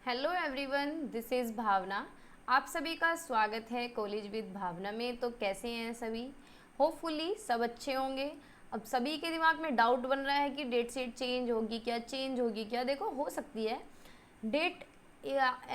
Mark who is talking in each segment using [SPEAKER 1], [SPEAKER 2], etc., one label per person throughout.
[SPEAKER 1] Hello everyone, this is भावना। आप सभी का स्वागत है कॉलेज विद भावना में। तो कैसे हैं सभी? होपफुली सब अच्छे होंगे। अब सभी के दिमाग में डाउट बन रहा है कि डेट शीट चेंज होगी क्या। देखो, हो सकती है डेट,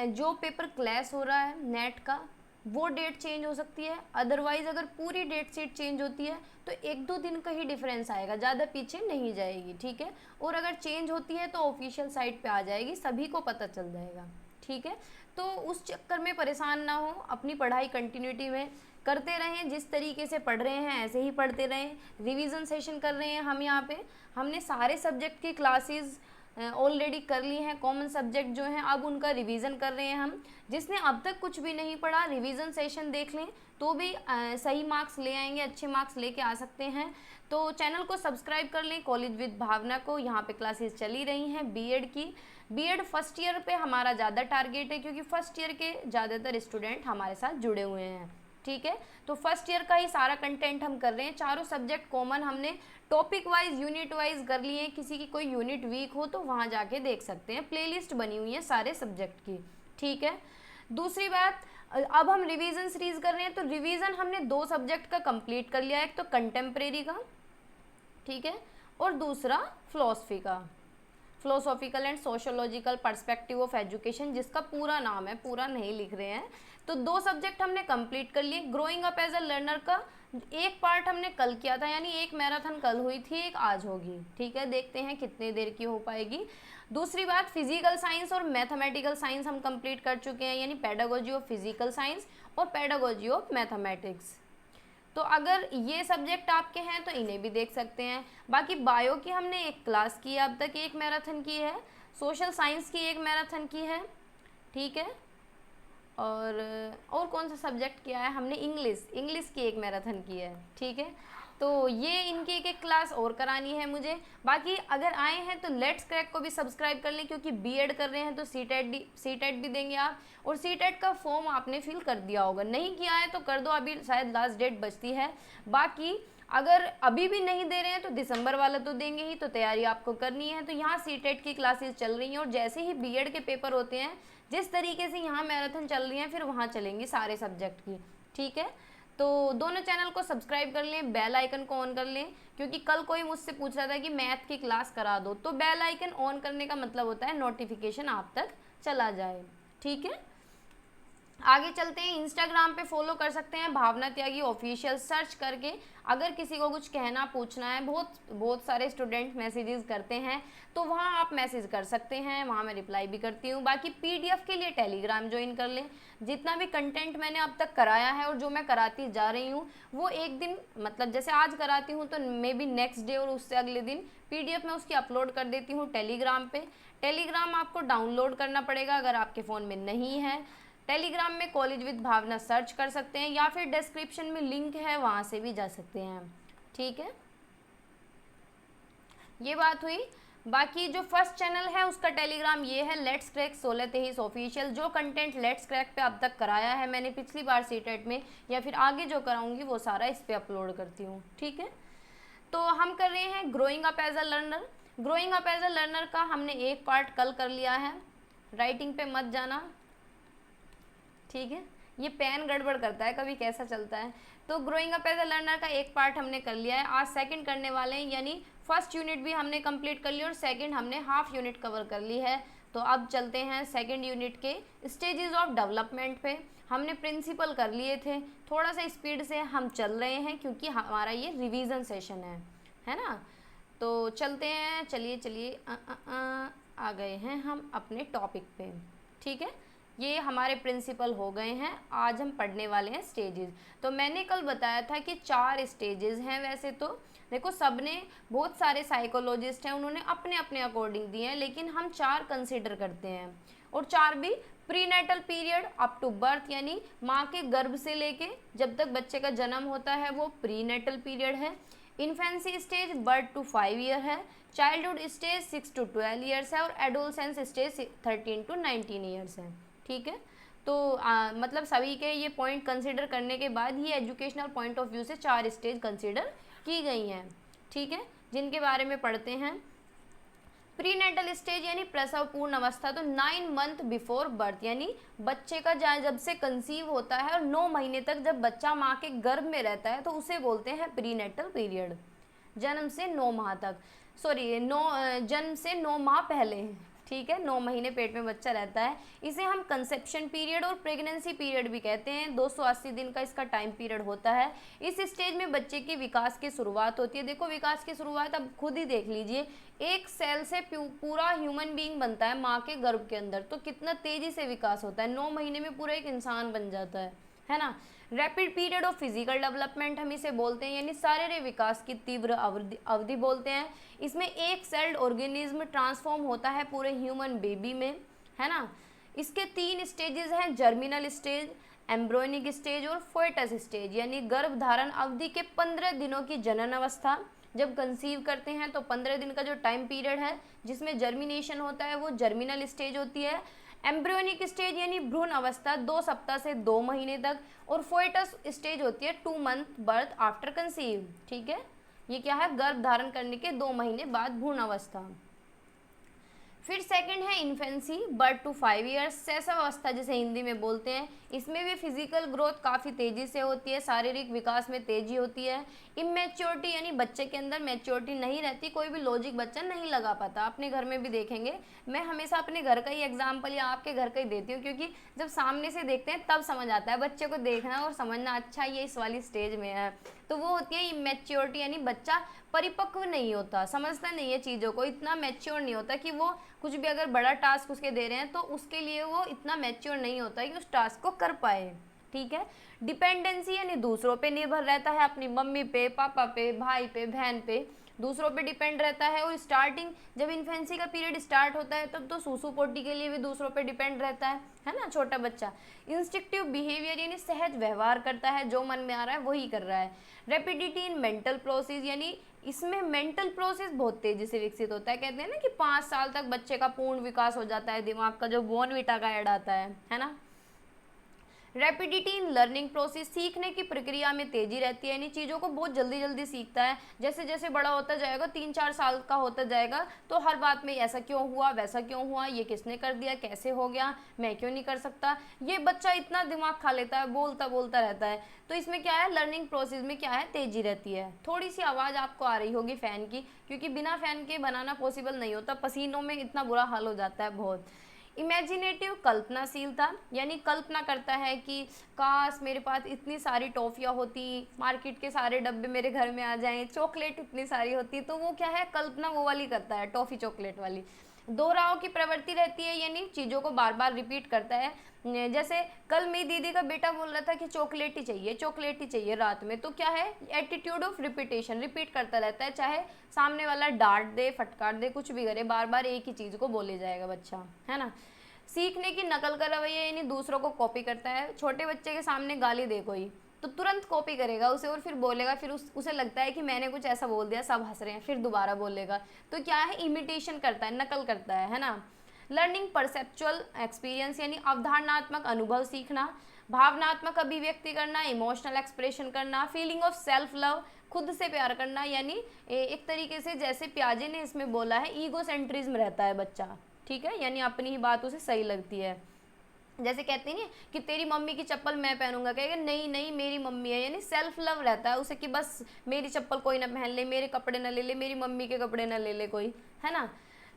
[SPEAKER 1] जो पेपर क्लैश हो रहा है नेट का, वो डेट चेंज हो सकती है। अदरवाइज़ अगर पूरी डेट शीट चेंज होती है तो 1-2 दिन का ही डिफरेंस आएगा, ज़्यादा पीछे नहीं जाएगी, ठीक है। और अगर चेंज होती है तो ऑफिशियल साइट पे आ जाएगी, सभी को पता चल जाएगा, ठीक है। तो उस चक्कर में परेशान ना हो, अपनी पढ़ाई कंटिन्यूटी में करते रहें। जिस तरीके से पढ़ रहे हैं ऐसे ही पढ़ते रहें। रिवीजन सेशन कर रहे हैं हम यहाँ पे। हमने सारे सब्जेक्ट की क्लासेस ऑलरेडी कर ली हैं। कॉमन सब्जेक्ट जो हैं अब उनका रिवीजन कर रहे हैं हम। जिसने अब तक कुछ भी नहीं पढ़ा, रिवीजन सेशन देख लें तो भी सही मार्क्स ले आएंगे, अच्छे मार्क्स लेके आ सकते हैं। तो चैनल को सब्सक्राइब कर लें, कॉलेज विद भावना को। यहाँ पे क्लासेस चली रही हैं बीएड की। बीएड फर्स्ट ईयर पे हमारा ज़्यादा टारगेट है, क्योंकि फर्स्ट ईयर के ज़्यादातर स्टूडेंट हमारे साथ जुड़े हुए हैं, ठीक है। तो फर्स्ट ईयर का ही सारा कंटेंट हम कर रहे हैं। चारों सब्जेक्ट कॉमन हमने टॉपिक वाइज, यूनिट वाइज कर लिए हैं। किसी की कोई यूनिट वीक हो तो वहाँ जाके देख सकते हैं, प्लेलिस्ट बनी हुई है सारे सब्जेक्ट की, ठीक है। दूसरी बात, अब हम रिवीजन सीरीज कर रहे हैं। तो रिवीजन हमने 2 सब्जेक्ट का कंप्लीट कर लिया है, एक तो कंटेम्प्रेरी का, ठीक है, और दूसरा philosophical and sociological perspective of education, जिसका पूरा नाम है, पूरा नहीं लिख रहे हैं। तो 2 सब्जेक्ट हमने कंप्लीट कर लिए। Growing up as a learner का एक पार्ट हमने कल किया था, यानी एक मैराथन कल हुई थी, एक आज होगी, ठीक है। देखते हैं कितने देर की हो पाएगी। दूसरी बात, फिजिकल साइंस और मैथमेटिकल साइंस हम कंप्लीट कर चुके हैं, यानी पेडागोजी ऑफ फिजिकल साइंस और पेडागोजी ऑफ मैथमेटिक्स। तो अगर ये सब्जेक्ट आपके हैं तो इन्हें भी देख सकते हैं। बाकी बायो की हमने एक क्लास की है अब तक, एक मैराथन की है। सोशल साइंस की एक मैराथन की है, ठीक है। और कौन सा सब्जेक्ट किया है हमने? इंग्लिश की एक मैराथन की है, ठीक है। तो ये इनकी एक एक क्लास और करानी है मुझे। बाकी अगर आए हैं तो लेट्स क्रैक को भी सब्सक्राइब कर लें, क्योंकि बीएड कर रहे हैं तो सीटेट भी देंगे आप। और सीटेट का फॉर्म आपने फिल कर दिया होगा, नहीं किया है तो कर दो, अभी शायद लास्ट डेट बचती है। बाकी अगर अभी भी नहीं दे रहे हैं तो दिसंबर वाला तो देंगे ही, तो तैयारी आपको करनी है। तो यहाँ सीटेट की क्लासेस चल रही हैं, और जैसे ही बीएड के पेपर होते हैं, जिस तरीके से यहाँ मैराथन चल रही है, फिर वहाँ चलेंगी सारे सब्जेक्ट की, ठीक है। तो दोनों चैनल को सब्सक्राइब कर लें, बेल आइकन को ऑन कर लें, क्योंकि कल कोई मुझसे पूछ रहा था कि मैथ की क्लास करा दो। तो बेल आइकन ऑन करने का मतलब होता है नोटिफिकेशन आप तक चला जाए, ठीक है। आगे चलते हैं। इंस्टाग्राम पे फॉलो कर सकते हैं भावना त्यागी ऑफिशियल सर्च करके। अगर किसी को कुछ कहना पूछना है, बहुत सारे स्टूडेंट मैसेजेस करते हैं, तो वहाँ आप मैसेज कर सकते हैं, वहाँ मैं रिप्लाई भी करती हूँ। बाकी पीडीएफ के लिए टेलीग्राम ज्वाइन कर लें। जितना भी कंटेंट मैंने अब तक कराया है और जो मैं कराती जा रही हूँ, वो एक दिन, मतलब जैसे आज कराती हूँ तो मे बी नेक्स्ट डे और उससे अगले दिन पीडीएफ में उसकी अपलोड कर देती हूँ टेलीग्राम पे। टेलीग्राम आपको डाउनलोड करना पड़ेगा अगर आपके फ़ोन में नहीं है। टेलीग्राम में कॉलेज विद भावना सर्च कर सकते हैं, या फिर डिस्क्रिप्शन में लिंक है, वहाँ से भी जा सकते हैं, ठीक है। ये बात हुई। बाकी जो फर्स्ट चैनल है उसका टेलीग्राम ये है, लेट्स क्रैक 1623 ऑफिशियल। जो कंटेंट लेट्स क्रैक पे अब तक कराया है मैंने पिछली बार सीटेट में, या फिर आगे जो कराऊंगी वो सारा इस पर अपलोड करती हूँ, ठीक है। तो हम कर रहे हैं growing up as a learner. Growing up as a learner का हमने एक पार्ट कल कर लिया है। राइटिंग पे मत जाना, ठीक है। ये पेन गड़बड़ करता है कभी, कैसा चलता है। तो growing up as a learner का एक पार्ट हमने कर लिया है, आज सेकंड करने वाले हैं, यानी फर्स्ट यूनिट भी हमने कंप्लीट कर ली और सेकंड हमने हाफ यूनिट कवर कर ली है। तो अब चलते हैं सेकंड यूनिट के स्टेजेस ऑफ डेवलपमेंट पे। हमने प्रिंसिपल कर लिए थे, थोड़ा सा स्पीड से हम चल रहे हैं क्योंकि हमारा ये रिवीजन सेशन है ना। तो चलते हैं, चलिए आ गए हैं हम अपने टॉपिक पे, ठीक है। ये हमारे प्रिंसिपल हो गए हैं। आज हम पढ़ने वाले हैं स्टेजेस। तो मैंने कल बताया था कि 4 स्टेजेस हैं। वैसे तो देखो, सबने, बहुत सारे साइकोलॉजिस्ट हैं, उन्होंने अपने अपने अकॉर्डिंग दिए हैं, लेकिन हम 4 कंसिडर करते हैं। और 4 भी prenatal period up to birth, यानी माँ के गर्भ से लेके जब तक बच्चे का जन्म होता है वो प्रीनेटल पीरियड है। Infancy stage birth to 5 year है। चाइल्डहुड स्टेज 6 to 12 ईयर्स है। और एडोलसेंस स्टेज 13 to 19 ईयर्स है, ठीक है। तो मतलब सभी के ये पॉइंट कंसिडर करने के बाद ही एजुकेशनल पॉइंट ऑफ व्यू से 4 स्टेज कंसिडर की गई हैं, ठीक है, जिनके बारे में पढ़ते हैं। प्रीनेटल स्टेज यानी प्रसव पूर्ण अवस्था, तो 9 मंथ बिफोर बर्थ, यानी बच्चे का जब से कंसीव होता है और 9 महीने तक जब बच्चा माँ के गर्भ में रहता है तो उसे बोलते हैं प्रीनेटल पीरियड। जन्म से 9 माह तक, जन्म से 9 माह पहले, ठीक है, 9 महीने पेट में बच्चा रहता है, इसे हम कंसेप्शन पीरियड और प्रेगनेंसी पीरियड भी कहते हैं। 280 दिन का इसका टाइम पीरियड होता है। इस स्टेज में बच्चे की विकास की शुरुआत होती है। देखो विकास की शुरुआत अब खुद ही देख लीजिए, एक सेल से पूरा ह्यूमन बीइंग बनता है माँ के गर्भ के अंदर, तो कितना तेजी से विकास होता है, 9 महीने में पूरा एक इंसान बन जाता है ना। Rapid period of physical development हम इसे बोलते हैं, यानी शारीरिक विकास की तीव्र अवधि बोलते हैं। इसमें एक सेल्ड ऑर्गेनिज्म ट्रांसफॉर्म होता है पूरे ह्यूमन बेबी में, है ना। इसके 3 स्टेजेस हैं, जर्मिनल स्टेज, एम्ब्रोनिक स्टेज और फोएटस स्टेज, यानी गर्भधारण अवधि के 15 दिनों की जनन अवस्था, जब कंसीव करते हैं तो 15 दिन का जो टाइम पीरियड है जिसमें जर्मिनेशन होता है वो जर्मिनल स्टेज होती है। एम्ब्रियोनिक स्टेज यानी भ्रूण अवस्था 2 सप्ताह से 2 महीने तक, और फोएटस स्टेज होती है 2 मंथ बर्थ आफ्टर कंसीव, ठीक है। ये क्या है, गर्भ धारण करने के 2 महीने बाद भ्रूण अवस्था। फिर सेकंड है इन्फेंसी, बर्थ टू 5 ईयर्स, शैशव अवस्था जिसे हिंदी में बोलते हैं। इसमें भी फिजिकल ग्रोथ काफ़ी तेज़ी से होती है, शारीरिक विकास में तेजी होती है। इमेच्योरिटी यानी बच्चे के अंदर मैच्योरिटी नहीं रहती, कोई भी लॉजिक बच्चा नहीं लगा पाता। अपने घर में भी देखेंगे, मैं हमेशा अपने घर का ही एग्जाम्पल या आपके घर का ही देती हूँ, क्योंकि जब सामने से देखते हैं तब समझ आता है बच्चे को देखना और समझना, अच्छा ये इस वाली स्टेज में है। तो वो होती है इमेच्योरिटी, यानी बच्चा परिपक्व नहीं होता, समझता नहीं है चीज़ों को, इतना मैच्योर नहीं होता कि वो कुछ भी अगर बड़ा टास्क उसके दे रहे हैं तो उसके लिए वो इतना मैच्योर नहीं होता कि उस टास्क को कर पाए, ठीक है। डिपेंडेंसी यानी दूसरों पे निर्भर रहता है, अपनी मम्मी पे, पापा पे, भाई पे, बहन पे, दूसरों पे डिपेंड रहता है। और स्टार्टिंग जब इन्फेंसी का पीरियड स्टार्ट होता है तब तो सूसू पोटी के लिए भी दूसरों पे डिपेंड रहता है ना, छोटा बच्चा। इंस्टिंक्टिव बिहेवियर यानी सहज व्यवहार करता है, जो मन में आ रहा है वही कर रहा है। रैपिडिटी इन मेंटल प्रोसेस यानी इसमें मेंटल प्रोसेस बहुत तेजी से विकसित होता है। कहते हैं ना कि 5 साल तक बच्चे का पूर्ण विकास हो जाता है, दिमाग का जो बोर्नविटा का ऐड आता है ना। रैपिडिटी इन लर्निंग प्रोसेस, सीखने की प्रक्रिया में तेजी रहती है, यानी चीज़ों को बहुत जल्दी जल्दी सीखता है। जैसे जैसे बड़ा होता जाएगा, 3-4 साल का होता जाएगा, तो हर बात में ऐसा क्यों हुआ, वैसा क्यों हुआ, ये किसने कर दिया, कैसे हो गया, मैं क्यों नहीं कर सकता, ये बच्चा इतना दिमाग खा लेता है, बोलता बोलता रहता है। तो इसमें क्या है, लर्निंग प्रोसेस में क्या है, तेजी रहती है। थोड़ी सी आवाज़ आपको आ रही होगी फ़ैन की, क्योंकि बिना फ़ैन के बनाना पॉसिबल नहीं होता, पसीनों में इतना बुरा हाल हो जाता है बहुत। इमेजिनेटिव कल्पनाशीलता यानी कल्पना करता है कि काश मेरे पास इतनी सारी टॉफ़ियाँ होती, मार्केट के सारे डब्बे मेरे घर में आ जाएं, चॉकलेट इतनी सारी होती, तो वो क्या है, कल्पना वो वाली करता है, टॉफ़ी चॉकलेट वाली। दोहराव की प्रवृत्ति रहती है, यानी चीज़ों को बार बार रिपीट करता है। जैसे कल मेरी दीदी का बेटा बोल रहा था कि चॉकलेट ही चाहिए रात में, तो क्या है, एटीट्यूड ऑफ रिपीटेशन, रिपीट करता रहता है, चाहे सामने वाला डांट दे, फटकार दे, कुछ भी करे, बार बार एक ही चीज़ को बोले जाएगा बच्चा, है ना। सीखने की नकल का रवैया यानी दूसरों को कॉपी करता है। छोटे बच्चे के सामने गाली दे कोई तो तुरंत कॉपी करेगा उसे और फिर बोलेगा, फिर उसे लगता है कि मैंने कुछ ऐसा बोल दिया, सब हंस रहे हैं, फिर दोबारा बोलेगा। तो क्या है, इमिटेशन करता है, नकल करता है ना। लर्निंग परसेप्चुअल एक्सपीरियंस यानी अवधारणात्मक अनुभव सीखना, भावनात्मक अभिव्यक्ति करना, इमोशनल एक्सप्रेशन करना, फीलिंग ऑफ सेल्फ लव, खुद से प्यार करना, यानी एक तरीके से जैसे प्याजे ने इसमें बोला है, ईगोसेंट्रिज्म रहता है बच्चा, ठीक है, यानी अपनी ही बात उसे सही लगती है। जैसे कहते हैं कि तेरी मम्मी की चप्पल मैं पहनूंगा, कहेगा नहीं नहीं मेरी मम्मी है, यानी सेल्फ लव रहता है उसे कि बस मेरी चप्पल कोई ना पहन ले, मेरे कपड़े ना ले ले, मेरी मम्मी के कपड़े ना ले ले कोई, है ना।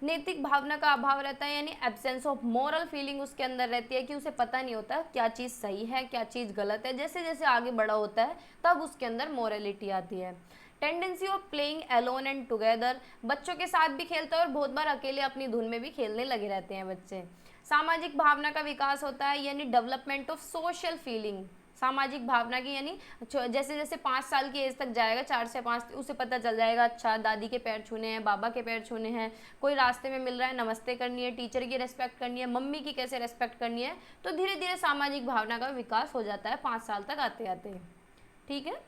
[SPEAKER 1] नैतिक भावना का अभाव रहता है, यानी एब्सेंस ऑफ मोरल फीलिंग उसके अंदर रहती है कि उसे पता नहीं होता क्या चीज़ सही है क्या चीज़ गलत है। जैसे जैसे आगे बड़ा होता है तब उसके अंदर मोरलिटी आती है। Tendency of playing alone and together, बच्चों के साथ भी खेलता है और बहुत बार अकेले अपनी धुन में भी खेलने लगे रहते हैं बच्चे। सामाजिक भावना का विकास होता है, यानी डेवलपमेंट ऑफ सोशल फीलिंग, सामाजिक भावना की, यानी जैसे जैसे 5 साल की एज तक जाएगा, 4 से 5, उसे पता चल जाएगा अच्छा दादी के पैर छूने हैं, बाबा के पैर छूने हैं, कोई रास्ते में मिल रहा है नमस्ते करनी है, टीचर की रेस्पेक्ट करनी है, मम्मी की कैसे रेस्पेक्ट करनी है। तो धीरे धीरे सामाजिक भावना का विकास हो जाता है 5 साल तक आते आते, ठीक है।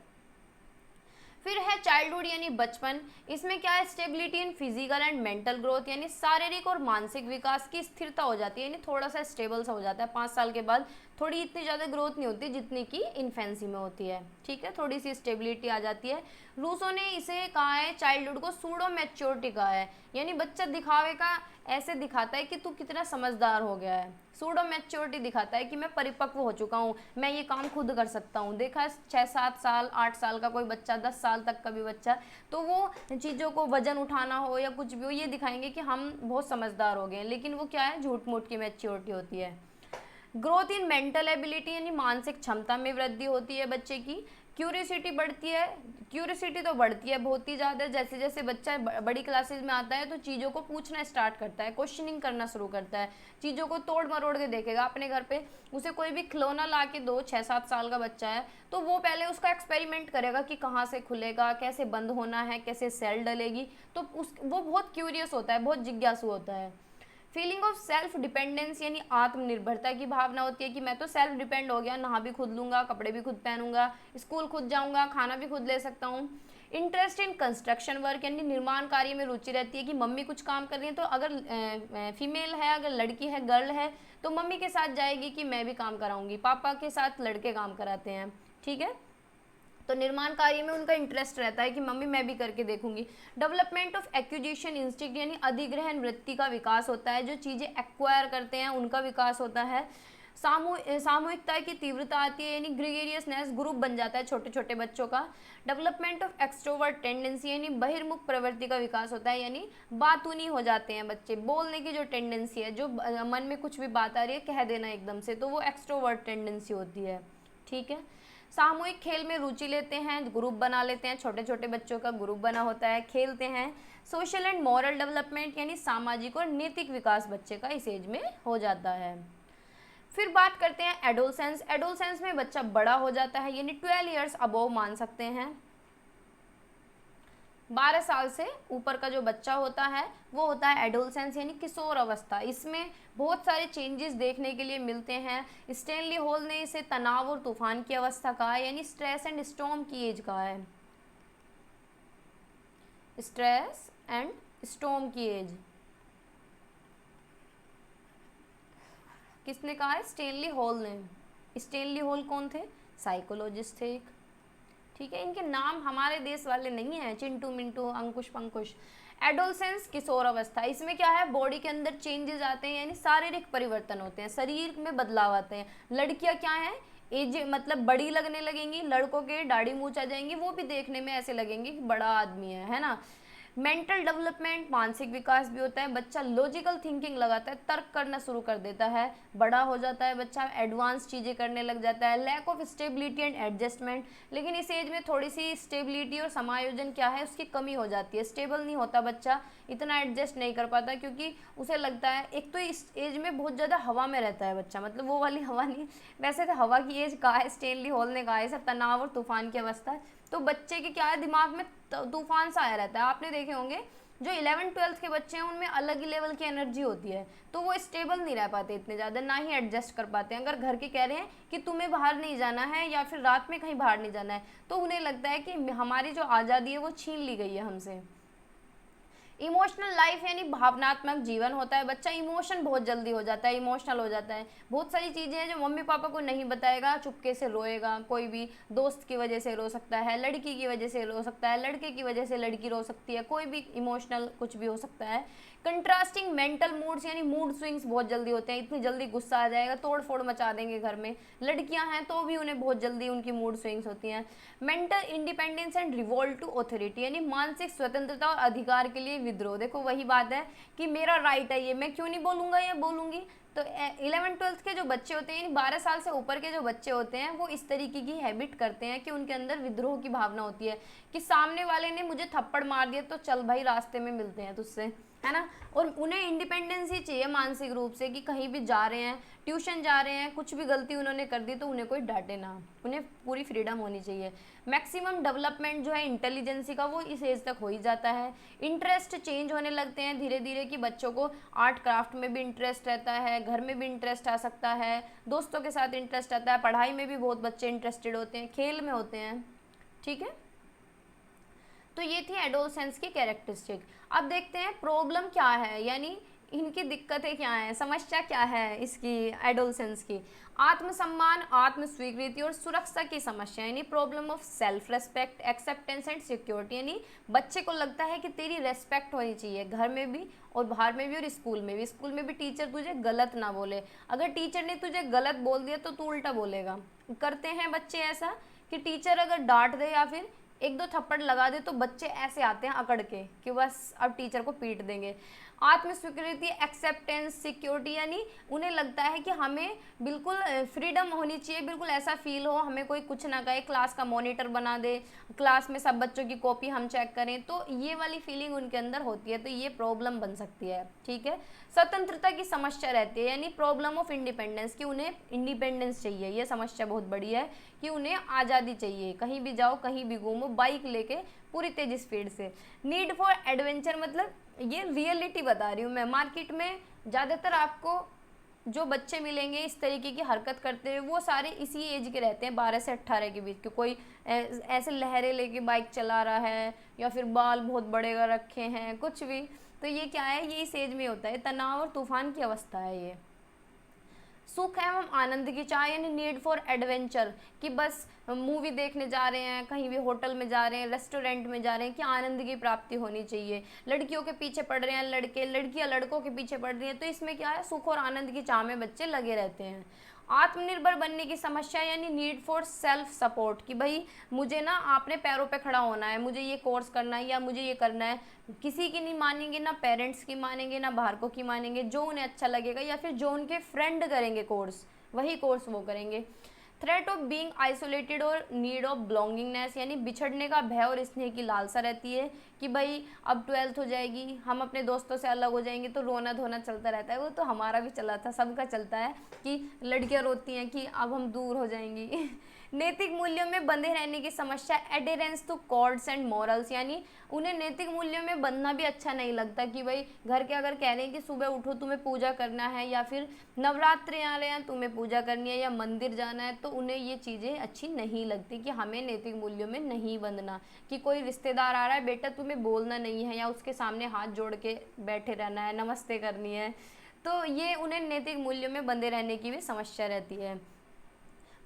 [SPEAKER 1] फिर है चाइल्डहुड यानी बचपन, इसमें क्या है, stability in physical and mental growth, यानी शारीरिक और मानसिक विकास की स्थिरता हो जाती है, यानी थोड़ा सा स्टेबल सा हो जाता है 5 साल के बाद। थोड़ी इतनी ज़्यादा ग्रोथ नहीं होती जितनी कि इन्फेंसी में होती है, ठीक है, थोड़ी सी स्टेबिलिटी आ जाती है। रूसो ने इसे कहा है चाइल्डहुड को सूडो मैच्योरिटी कहा है, यानी बच्चा दिखावे का ऐसे दिखाता है कि तू कितना समझदार हो गया है। सूडो मैच्योरिटी दिखाता है कि मैं परिपक्व हो चुका हूँ, मैं ये काम खुद कर सकता हूँ। देखा है 6-7 साल 8 साल का कोई बच्चा, 10 साल तक का भी बच्चा, तो वो चीज़ों को वजन उठाना हो या कुछ भी हो ये दिखाएंगे कि हम बहुत समझदार हो गए हैं, लेकिन वो क्या है, झूठ मूठ की मैच्योरिटी होती है। ग्रोथ इन मेंटल एबिलिटी यानी मानसिक क्षमता में वृद्धि होती है बच्चे की। क्यूरियोसिटी बढ़ती है, क्यूरियोसिटी तो बढ़ती है बहुत ही ज़्यादा, जैसे जैसे बच्चा बड़ी क्लासेस में आता है तो चीज़ों को पूछना स्टार्ट करता है, क्वेश्चनिंग करना शुरू करता है, चीज़ों को तोड़ मरोड़ के देखेगा अपने घर पे। उसे कोई भी खिलौना ला के दो, 6-7 साल का बच्चा है तो वो पहले उसका एक्सपेरिमेंट करेगा कि कहाँ से खुलेगा, कैसे बंद होना है, कैसे सेल डलेगी, तो वो बहुत क्यूरियस होता है, बहुत जिज्ञासु होता है। फीलिंग ऑफ सेल्फ डिपेंडेंस यानी आत्मनिर्भरता की भावना होती है कि मैं तो सेल्फ डिपेंड हो गया, नहा भी खुद लूँगा, कपड़े भी खुद पहनूंगा, स्कूल खुद जाऊँगा, खाना भी खुद ले सकता हूँ। इंटरेस्ट इन कंस्ट्रक्शन वर्क यानी निर्माण कार्य में रुचि रहती है कि मम्मी कुछ काम कर रही है तो अगर फीमेल है, अगर लड़की है, गर्ल है, तो मम्मी के साथ जाएगी कि मैं भी काम कराऊंगी, पापा के साथ लड़के काम कराते हैं, ठीक है। तो निर्माण कार्य में उनका इंटरेस्ट रहता है कि मम्मी मैं भी करके देखूंगी। डेवलपमेंट ऑफ एक्विजिशन इंस्टिंक्ट यानी अधिग्रहण वृत्ति का विकास होता है, जो चीज़ें एक्वायर करते हैं उनका विकास होता है। सामूहिकता की तीव्रता आती है यानी ग्रेगरियसनेस, ग्रुप बन जाता है छोटे छोटे बच्चों का। डेवलपमेंट ऑफ एक्सट्रोवर्ट टेंडेंसी यानी बहिर्मुख प्रवृत्ति का विकास होता है, यानी बातूनी हो जाते हैं बच्चे, बोलने की जो टेंडेंसी है, जो मन में कुछ भी बात आ रही है कह देना एकदम से, तो वो एक्सट्रोवर्ट टेंडेंसी होती है, ठीक है। सामूहिक खेल में रुचि लेते हैं, ग्रुप बना लेते हैं, छोटे छोटे बच्चों का ग्रुप बना होता है, खेलते हैं। सोशल एंड मॉरल डेवलपमेंट यानी सामाजिक और नैतिक विकास बच्चे का इस एज में हो जाता है। फिर बात करते हैं एडोलसेंस। एडोलसेंस में बच्चा बड़ा हो जाता है, यानी 12 ईयर्स अबोव मान सकते हैं। 12 साल से ऊपर का जो बच्चा होता है वो होता है एडोलसेंस यानी किशोर अवस्था। इसमें बहुत सारे चेंजेस देखने के लिए मिलते हैं। स्टैनली हॉल ने इसे तनाव और तूफान की अवस्था कहा है, यानी स्ट्रेस एंड स्टॉर्म की एज कहा है, स्ट्रेस एंड स्टॉर्म की एज किसने कहा है? स्टैनली हॉल ने। स्टैनली हॉल कौन थे? साइकोलॉजिस्ट थे एक, ठीक है। इनके नाम हमारे देश वाले नहीं हैं, चिंटू मिंटू अंकुश पंकुश। एडोलसेंस किशोर अवस्था, इसमें क्या है, बॉडी के अंदर चेंजेस आते हैं, यानी शारीरिक परिवर्तन होते हैं, शरीर में बदलाव आते हैं। लड़कियां क्या है, एज मतलब बड़ी लगने लगेंगी, लड़कों के दाढ़ी मूंछ आ जाएंगी, वो भी देखने में ऐसे लगेंगे कि बड़ा आदमी है ना। मेंटल डेवलपमेंट मानसिक विकास भी होता है, बच्चा लॉजिकल थिंकिंग लगाता है, तर्क करना शुरू कर देता है, बड़ा हो जाता है बच्चा, एडवांस चीज़ें करने लग जाता है। Lack of stability and adjustment, लेकिन इस एज में थोड़ी सी स्टेबिलिटी और समायोजन क्या है उसकी कमी हो जाती है, स्टेबल नहीं होता बच्चा, इतना एडजस्ट नहीं कर पाता, क्योंकि उसे लगता है, एक तो इस एज में बहुत ज़्यादा हवा में रहता है बच्चा, मतलब वो वाली हवा नहीं, वैसे तो हवा की एज कहा है, स्टैनली हॉल ने कहा है सब तनाव और तूफान की अवस्था है। तो बच्चे के क्या है, दिमाग में तूफान सा आया रहता है। आपने देखे होंगे जो 11th-12th के बच्चे हैं उनमें अलग ही लेवल की एनर्जी होती है, तो वो स्टेबल नहीं रह पाते इतने ज़्यादा, ना ही एडजस्ट कर पाते हैं। अगर घर के कह रहे हैं कि तुम्हें बाहर नहीं जाना है या फिर रात में कहीं बाहर नहीं जाना है, तो उन्हें लगता है कि हमारी जो आज़ादी है वो छीन ली गई है हमसे। इमोशनल लाइफ यानी भावनात्मक जीवन होता है, बच्चा इमोशन बहुत जल्दी हो जाता है, इमोशनल हो जाता है, बहुत सारी चीज़ें हैं जो मम्मी पापा को नहीं बताएगा, चुपके से रोएगा, कोई भी दोस्त की वजह से रो सकता है, लड़की की वजह से रो सकता है, लड़के की वजह से लड़की रो सकती है, कोई भी इमोशनल कुछ भी हो सकता है। कंट्रास्टिंग मेंटल मूड्स यानी मूड स्विंग्स बहुत जल्दी होते हैं, इतनी जल्दी गुस्सा आ जाएगा, तोड़ फोड़ मचा देंगे घर में। लड़कियां हैं तो भी उन्हें बहुत जल्दी उनकी मूड स्विंग्स होती हैं। Mental independence and revolt to authority यानी मानसिक स्वतंत्रता और अधिकार के लिए विद्रोह। देखो वही बात है कि मेरा राइट है ये, मैं क्यों नहीं बोलूँगा या बोलूँगी। तो 11th-12th के जो बच्चे होते हैं, 12 साल से ऊपर के जो बच्चे होते हैं, वो इस तरीके की हैबिट करते हैं कि उनके अंदर विद्रोह की भावना होती है कि सामने वाले ने मुझे थप्पड़ मार दिया तो चल भाई रास्ते में मिलते हैं तुझसे, है ना। और उन्हें इंडिपेंडेंस ही चाहिए मानसिक रूप से, कि कहीं भी जा रहे हैं, ट्यूशन जा रहे हैं, कुछ भी गलती उन्होंने कर दी तो उन्हें कोई डांटे ना, उन्हें पूरी फ्रीडम होनी चाहिए। मैक्सिमम डेवलपमेंट जो है इंटेलिजेंसी का वो इस एज तक हो ही जाता है। इंटरेस्ट चेंज होने लगते हैं धीरे धीरे, कि बच्चों को आर्ट क्राफ्ट में भी इंटरेस्ट रहता है, घर में भी इंटरेस्ट आ सकता है, दोस्तों के साथ इंटरेस्ट आता है, पढ़ाई में भी बहुत बच्चे इंटरेस्टेड होते हैं, खेल में होते हैं, ठीक है। तो ये थी एडोलसेंस की कैरेक्टरिस्टिक। अब देखते हैं प्रॉब्लम क्या है, यानी इनकी दिक्कतें क्या हैं, समस्या क्या है इसकी एडोलसेंस की? आत्मसम्मान, आत्म स्वीकृति और सुरक्षा की समस्या, यानी problem of self respect, acceptance and security, यानी बच्चे को लगता है कि तेरी रेस्पेक्ट होनी चाहिए घर में भी और बाहर में भी और स्कूल में भी। स्कूल में भी टीचर तुझे गलत ना बोले, अगर टीचर ने तुझे गलत बोल दिया तो तू उल्टा बोलेगा। करते हैं बच्चे ऐसा कि टीचर अगर डांट दे या फिर एक दो थप्पड़ लगा दे तो बच्चे ऐसे आते हैं अकड़ के कि बस अब टीचर को पीट देंगे। आत्म स्वीकृति, एक्सेप्टेंस, सिक्योरिटी, यानी उन्हें लगता है कि हमें बिल्कुल फ्रीडम होनी चाहिए, बिल्कुल ऐसा फील हो, हमें कोई कुछ ना कहे, क्लास का मॉनिटर बना दे, क्लास में सब बच्चों की कॉपी हम चेक करें, तो ये वाली फीलिंग उनके अंदर होती है, तो ये प्रॉब्लम बन सकती है। ठीक है। स्वतंत्रता की समस्या रहती है, यानी प्रॉब्लम ऑफ इंडिपेंडेंस, कि उन्हें इंडिपेंडेंस चाहिए, ये समस्या बहुत बड़ी है कि उन्हें आज़ादी चाहिए, कहीं भी जाओ कहीं भी घूमो बाइक लेके पूरी तेज स्पीड से। नीड फॉर एडवेंचर, मतलब ये रियलिटी बता रही हूँ मैं, मार्केट में ज़्यादातर आपको जो बच्चे मिलेंगे इस तरीके की हरकत करते हुए वो सारे इसी एज के रहते हैं, 12 से 18 के बीच के। कोई ऐसे लहरें लेके बाइक चला रहा है या फिर बाल बहुत बड़े कर रखे हैं, कुछ भी, तो ये क्या है, ये इस एज में होता है, तनाव और तूफान की अवस्था है ये। सुख एवं आनंद की चाह, यानी नीड फॉर एडवेंचर, कि बस मूवी देखने जा रहे हैं, कहीं भी होटल में जा रहे हैं, रेस्टोरेंट में जा रहे हैं, कि आनंद की प्राप्ति होनी चाहिए। लड़कियों के पीछे पड़ रहे हैं लड़के, लड़कियां लड़कों के पीछे पड़ रही हैं, तो इसमें क्या है, सुख और आनंद की चाह में बच्चे लगे रहते हैं। आत्मनिर्भर बनने की समस्या, यानी नीड फॉर सेल्फ सपोर्ट, कि भाई मुझे ना अपने पैरों पे खड़ा होना है, मुझे ये कोर्स करना है या मुझे ये करना है, किसी की नहीं मानेंगे, ना पेरेंट्स की मानेंगे, ना बाहर को की मानेंगे, जो उन्हें अच्छा लगेगा या फिर जो उनके फ्रेंड करेंगे कोर्स, वही कोर्स वो करेंगे। थ्रेट ऑफ बीइंग आइसोलेटेड और नीड ऑफ बिलोंगिंगनेस, यानी बिछड़ने का भय और स्नेह की लालसा रहती है, कि भाई अब 12th हो जाएगी, हम अपने दोस्तों से अलग हो जाएंगे, तो रोना धोना चलता रहता है, वो तो हमारा भी चला था, सबका चलता है कि लड़कियां रोती हैं कि अब हम दूर हो जाएंगी। नैतिक मूल्यों में बंधे रहने की समस्या, एडेरेंस टू कॉड्स एंड मॉरल्स, यानी उन्हें नैतिक मूल्यों में बंधना भी अच्छा नहीं लगता, कि भाई घर के अगर कह रहे हैं कि सुबह उठो तुम्हें पूजा करना है, या फिर नवरात्रि आ रहे हैं तुम्हें पूजा करनी है, या मंदिर जाना है, तो उन्हें ये चीज़ें अच्छी नहीं लगती, कि हमें नैतिक मूल्यों में नहीं बंधना, कि कोई रिश्तेदार आ रहा है, बेटा तुम्हें बोलना नहीं है, या उसके सामने हाथ जोड़ के बैठे रहना है, नमस्ते करनी है, तो ये उन्हें नैतिक मूल्यों में बंधे रहने की भी समस्या रहती है।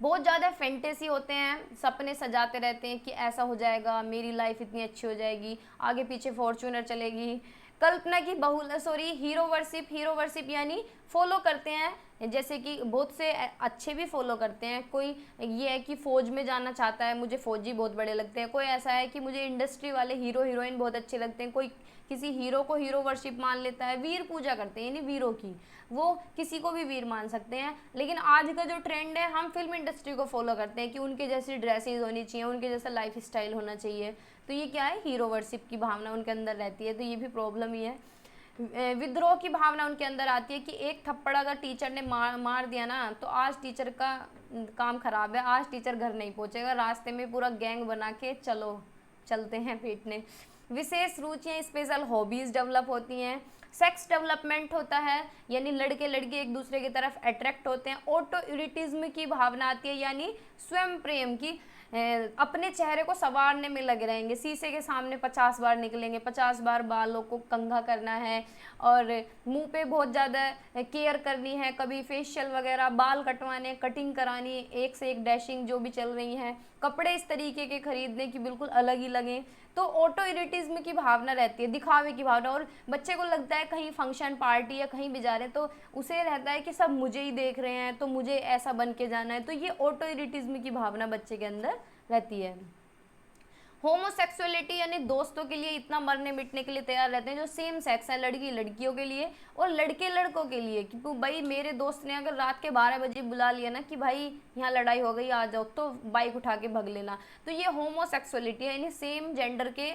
[SPEAKER 1] बहुत ज़्यादा फैंटेसी होते हैं, सपने सजाते रहते हैं कि ऐसा हो जाएगा, मेरी लाइफ इतनी अच्छी हो जाएगी, आगे पीछे फॉर्च्यूनर चलेगी। कल्पना की बहुल हीरो वर्शिप, यानी फॉलो करते हैं, जैसे कि बहुत से अच्छे भी फॉलो करते हैं। कोई ये है कि फ़ौज में जाना चाहता है, मुझे फ़ौजी बहुत बड़े लगते हैं। कोई ऐसा है कि मुझे इंडस्ट्री वाले हीरो हीरोइन बहुत अच्छे लगते हैं। कोई किसी हीरो को हीरो वर्शिप मान लेता है, वीर पूजा करते हैं, यानी वीरों की, वो किसी को भी वीर मान सकते हैं। लेकिन आज का जो ट्रेंड है, हम फिल्म इंडस्ट्री को फॉलो करते हैं कि उनके जैसी ड्रेसेस होनी चाहिए, उनके जैसा लाइफ स्टाइल होना चाहिए, तो ये क्या है, हीरो वर्शिप की भावना उनके अंदर रहती है, तो ये भी प्रॉब्लम ही है। विद्रोह की भावना उनके अंदर आती है कि एक थप्पड़ अगर टीचर ने मार दिया ना, तो आज टीचर का काम खराब है, आज टीचर घर नहीं पहुंचेगा, रास्ते में पूरा गैंग बना के चलते हैं पीटने। विशेष रुचियाँ, स्पेशल हॉबीज़ डेवलप होती हैं। सेक्स डेवलपमेंट होता है, यानी लड़के लड़की एक दूसरे की तरफ अट्रैक्ट होते हैं। ऑटो इरिटिज्म की भावना आती है, यानी स्वयं प्रेम की, अपने चेहरे को संवारने में लगे रहेंगे, शीशे के सामने 50 बार निकलेंगे, 50 बार बालों को कंघा करना है, और मुंह पे बहुत ज़्यादा केयर करनी है, कभी फेशियल वगैरह, बाल कटवाने, कटिंग करानी, एक से एक डैशिंग जो भी चल रही हैं, कपड़े इस तरीके के खरीदने की बिल्कुल अलग ही लगें, तो ऑटो इरिटिज्म की भावना रहती है, दिखावे की भावना। और बच्चे को लगता है कहीं फंक्शन पार्टी या कहीं भी जा रहे हैं तो उसे रहता है कि सब मुझे ही देख रहे हैं, तो मुझे ऐसा बन के जाना है, तो ये ऑटो इरिटिज्म की भावना बच्चे के अंदर रहती है। होमोसेक्सुअलिटी, यानी दोस्तों के लिए इतना मरने मिटने के लिए तैयार रहते हैं, जो सेम सेक्स है, लड़की लड़कियों के लिए और लड़के लड़कों के लिए, कि भाई मेरे दोस्त ने अगर रात के 12 बजे बुला लिया ना कि भाई यहाँ लड़ाई हो गई आ जाओ, तो बाइक उठा के भग लेना, तो ये होमोसेक्सुअलिटी है, यानी सेम जेंडर के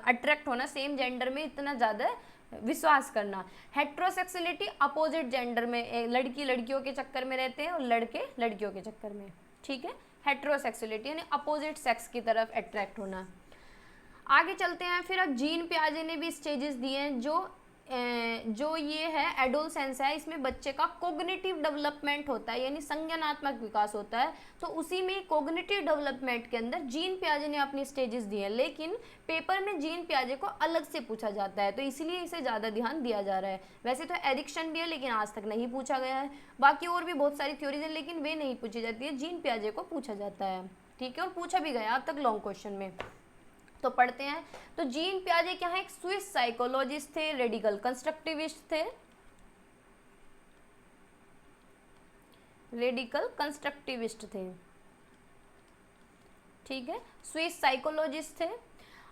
[SPEAKER 1] अट्रैक्ट होना, सेम जेंडर में इतना ज़्यादा विश्वास करना। हेट्रोसेक्सुअलिटी, अपोजिट जेंडर में, लड़की लड़कियों के चक्कर में रहते हैं और लड़के लड़कियों के चक्कर में, ठीक है। हेट्रोसेक्सुअलिटी यानी अपोजिट सेक्स की तरफ अट्रैक्ट होना। आगे चलते हैं फिर। अब जीन पियाजे ने भी स्टेजेस दिए हैं जो जो ये है एडोलसेंस है, इसमें बच्चे का कोग्निटिव डेवलपमेंट होता है, यानी संज्ञानात्मक विकास होता है। तो उसी में कोग्निटिव डेवलपमेंट के अंदर जीन पियाजे ने अपनी स्टेजेस दी है, लेकिन पेपर में जीन पियाजे को अलग से पूछा जाता है, तो इसीलिए इसे ज़्यादा ध्यान दिया जा रहा है। वैसे तो एरिक्सन भी है, लेकिन आज तक नहीं पूछा गया है। बाकी और भी बहुत सारी थ्योरीज हैं, लेकिन वे नहीं पूछी जाती है, जीन पियाजे को पूछा जाता है। ठीक है, और पूछा भी गया अब तक लॉन्ग क्वेश्चन में। तो पढ़ते हैं। तो जीन पियाजे क्या है, एक स्विस साइकोलॉजिस्ट थे, रेडिकल कंस्ट्रक्टिविस्ट थे, रेडिकल कंस्ट्रक्टिविस्ट थे। ठीक है, स्विस साइकोलॉजिस्ट थे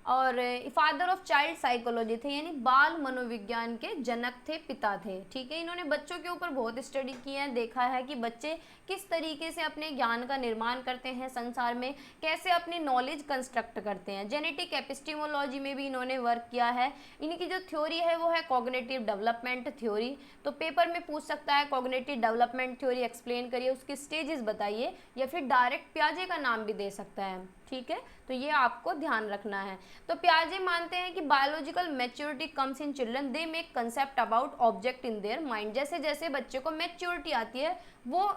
[SPEAKER 1] और फादर ऑफ चाइल्ड साइकोलॉजी थे, यानी बाल मनोविज्ञान के जनक थे, पिता थे। ठीक है, इन्होंने बच्चों के ऊपर बहुत स्टडी की है, देखा है कि बच्चे किस तरीके से अपने ज्ञान का निर्माण करते हैं संसार में, कैसे अपनी नॉलेज कंस्ट्रक्ट करते हैं। जेनेटिक एपिस्टेमोलॉजी में भी इन्होंने वर्क किया है। इनकी जो थ्योरी है वो है कॉग्निटिव डेवलपमेंट थ्योरी। तो पेपर में पूछ सकता है कॉग्निटिव डेवलपमेंट थ्योरी एक्सप्लेन करिए, उसके स्टेजेस बताइए, या फिर डायरेक्ट पियाजे का नाम भी दे सकता है। ठीक है, तो ये आपको ध्यान रखना है। तो पियाजे मानते हैं कि biological maturity comes in children, they make concept about object in their mind. जैसे जैसे बच्चे को मैच्योरिटी आती है, वो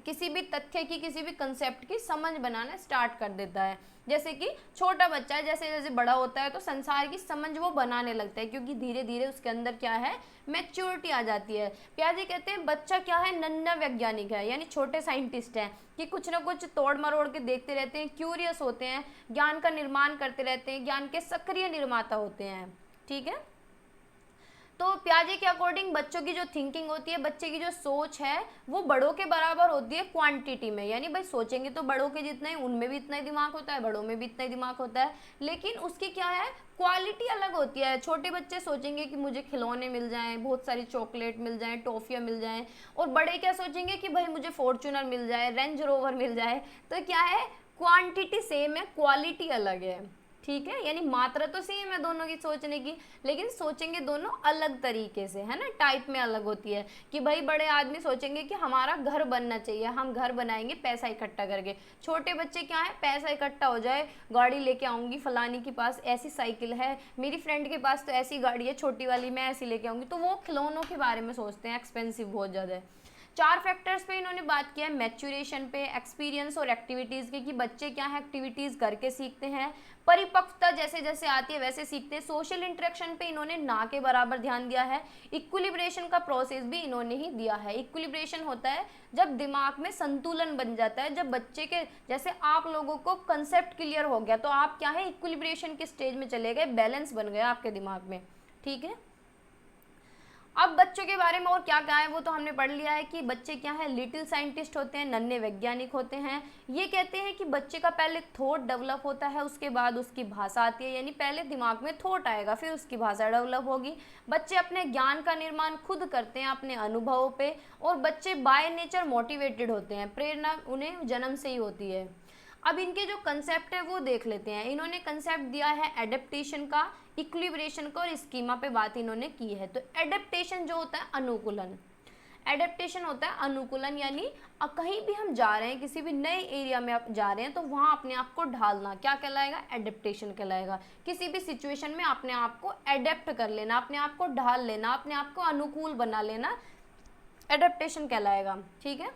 [SPEAKER 1] किसी भी तथ्य की, किसी भी कंसेप्ट की समझ बनाना स्टार्ट कर देता है। जैसे कि छोटा बच्चा है, जैसे जैसे बड़ा होता है तो संसार की समझ वो बनाने लगता है, क्योंकि धीरे धीरे उसके अंदर क्या है, मैच्योरिटी आ जाती है। पियाजे कहते हैं बच्चा क्या है, नन्हा वैज्ञानिक है, यानी छोटे साइंटिस्ट हैं, कि कुछ ना कुछ तोड़ मरोड़ के देखते रहते हैं, क्यूरियस होते हैं, ज्ञान का निर्माण करते रहते हैं, ज्ञान के सक्रिय निर्माता होते हैं। ठीक है, तो पियाजे के अकॉर्डिंग बच्चों की जो थिंकिंग होती है, बच्चे की जो सोच है, वो बड़ों के बराबर होती है क्वांटिटी में, यानी भाई सोचेंगे तो बड़ों के जितना ही, उनमें भी इतना ही दिमाग होता है, बड़ों में भी इतना ही दिमाग होता है, लेकिन उसकी क्या है, क्वालिटी अलग होती है। छोटे बच्चे सोचेंगे कि मुझे खिलौने मिल जाएं, बहुत सारी चॉकलेट मिल जाएं, टॉफियाँ मिल जाएं, और बड़े क्या सोचेंगे कि भाई मुझे फॉर्च्यूनर मिल जाए, रेंज रोवर मिल जाए। तो क्या है, क्वांटिटी सेम है, क्वालिटी अलग है। ठीक है, यानी मात्रा तो सेम है दोनों की सोचने की, लेकिन सोचेंगे दोनों अलग तरीके से, है ना, टाइप में अलग होती है। कि भाई बड़े आदमी सोचेंगे कि हमारा घर बनना चाहिए, हम घर बनाएंगे पैसा इकट्ठा करके। छोटे बच्चे क्या है, पैसा इकट्ठा हो जाए, गाड़ी लेके आऊंगी, फलानी के पास ऐसी साइकिल है, मेरी फ्रेंड के पास तो ऐसी गाड़ी है छोटी वाली, मैं ऐसी लेके आऊंगी। तो वो खिलौनों के बारे में सोचते हैं, एक्सपेंसिव बहुत ज़्यादा है। 4 फैक्टर्स पे इन्होंने बात किया है, मैच्योरेशन पे, एक्सपीरियंस और एक्टिविटीज़ के, कि बच्चे क्या है, एक्टिविटीज़ करके सीखते हैं, परिपक्वता जैसे जैसे आती है वैसे सीखते हैं। सोशल इंटरेक्शन पे इन्होंने ना के बराबर ध्यान दिया है। इक्विलिब्रेशन का प्रोसेस भी इन्होंने ही दिया है। इक्विलिब्रेशन होता है जब दिमाग में संतुलन बन जाता है, जब बच्चे के, जैसे आप लोगों को कंसेप्ट क्लियर हो गया तो आप क्या है, इक्विलिब्रेशन के स्टेज में चले गए, बैलेंस बन गया आपके दिमाग में। ठीक है, अब बच्चों के बारे में और क्या क्या है वो तो हमने पढ़ लिया है, कि बच्चे क्या है, लिटिल साइंटिस्ट होते हैं, नन्हे वैज्ञानिक होते हैं। ये कहते हैं कि बच्चे का पहले थॉट डेवलप होता है, उसके बाद उसकी भाषा आती है, यानी पहले दिमाग में थॉट आएगा, फिर उसकी भाषा डेवलप होगी। बच्चे अपने ज्ञान का निर्माण खुद करते हैं अपने अनुभवों पे, और बच्चे बाय नेचर मोटिवेटेड होते हैं, प्रेरणा उन्हें जन्म से ही होती है। अब इनके जो कंसेप्ट है वो देख लेते हैं। इन्होंने कंसेप्ट दिया है एडेप्टेशन का, इक्विलिब्रेशन का और स्कीमा पे बात इन्होंने की है। तो एडेप्टेशन जो होता है अनुकूलन, एडेप्टेशन होता है अनुकूलन, यानी कहीं भी हम जा रहे हैं, किसी भी नए एरिया में आप जा रहे हैं तो वहाँ अपने आप को ढालना, क्या कहलाएगा, एडेप्टेशन कहलाएगा। किसी भी सिचुएशन में अपने आप को एडेप्ट कर लेना, अपने आप को ढाल लेना, अपने आप को अनुकूल बना लेना, एडेप्टेशन कहलाएगा। ठीक है,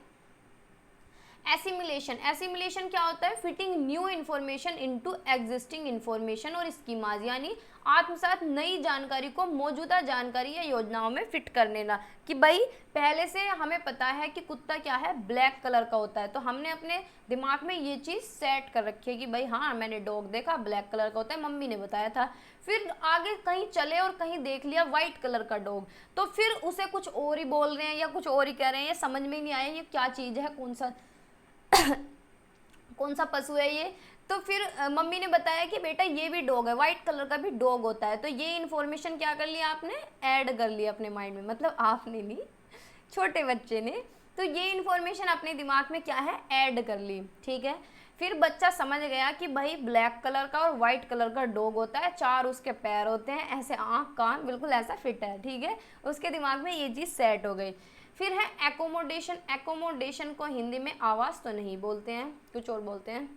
[SPEAKER 1] एसिमिलेशन, एसिमिलेशन क्या होता है, fitting new information into existing information और स्कीमाज, यानी आत्मसात नई जानकारी को मौजूदा जानकारी या योजनाओं में फिट कर लेना। कि भाई पहले से हमें पता है कि कुत्ता क्या है, ब्लैक कलर का होता है, तो हमने अपने दिमाग में ये चीज़ सेट कर रखी है कि भाई हाँ मैंने डॉग देखा, ब्लैक कलर का होता है, मम्मी ने बताया था। फिर आगे कहीं चले और कहीं देख लिया वाइट कलर का डॉग, तो फिर उसे कुछ और ही बोल रहे हैं या कुछ और ही कह रहे हैं, ये समझ में नहीं आया ये क्या चीज़ है, कौन सा पशु है ये। तो फिर मम्मी ने बताया कि बेटा ये भी डॉग है, वाइट कलर का भी डॉग होता है। तो ये इन्फॉर्मेशन क्या कर लिया आपने, ऐड कर लिया अपने माइंड में, मतलब आपने नहीं, छोटे बच्चे ने। तो ये इन्फॉर्मेशन अपने दिमाग में क्या है, ऐड कर ली। ठीक है, फिर बच्चा समझ गया कि भाई ब्लैक कलर का और वाइट कलर का डॉग होता है, 4 उसके पैर होते हैं, ऐसे आँख कान बिल्कुल ऐसा फिट है। ठीक है, उसके दिमाग में ये चीज़ सेट हो गई। फिर है एकोमोडेशन, एकोमोडेशन को हिंदी में आवास तो नहीं बोलते हैं, कुछ और बोलते हैं,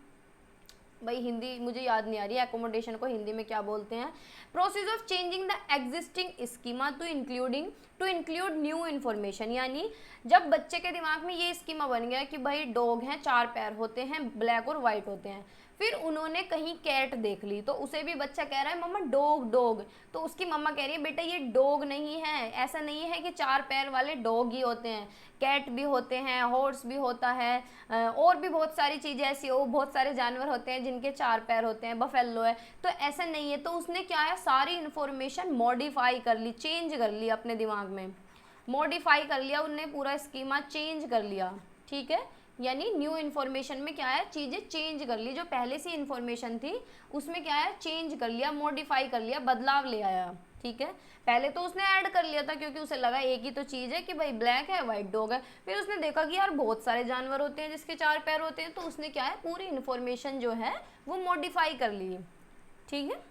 [SPEAKER 1] भाई हिंदी मुझे याद नहीं आ रही है, एकोमोडेशन को हिंदी में क्या बोलते हैं। Process of changing the existing schema to include new information, यानी जब बच्चे के दिमाग में ये स्कीमा बन गया कि भाई डॉग हैं, 4 पैर होते हैं, ब्लैक और वाइट होते हैं, फिर उन्होंने कहीं कैट देख ली तो उसे भी बच्चा कह रहा है मम्मा डॉग डॉग, तो उसकी मम्मा कह रही है बेटा ये डॉग नहीं है, ऐसा नहीं है कि 4 पैर वाले डॉग ही होते हैं, कैट भी होते हैं, हॉर्स भी होता है, और भी बहुत सारी चीज़ें ऐसी हो, बहुत सारे जानवर होते हैं जिनके 4 पैर होते हैं, बफेलो है, तो ऐसा नहीं है। तो उसने क्या है, सारी इन्फॉर्मेशन मॉडिफाई कर ली, चेंज कर ली अपने दिमाग में, मॉडिफाई कर लिया उनने, पूरा स्कीमा चेंज कर लिया, ठीक है। यानी न्यू इन्फॉर्मेशन में क्या है, चीज़ें चेंज कर ली, जो पहले से इन्फॉर्मेशन थी उसमें क्या है, चेंज कर लिया, मॉडिफाई कर लिया, बदलाव ले आया, ठीक है। पहले तो उसने ऐड कर लिया था क्योंकि उसे लगा एक ही तो चीज़ है कि भाई ब्लैक है वाइट डॉग है, फिर उसने देखा कि यार बहुत सारे जानवर होते हैं जिसके 4 पैर होते हैं, तो उसने क्या है, पूरी इन्फॉर्मेशन जो है वो मॉडिफाई कर ली, ठीक है।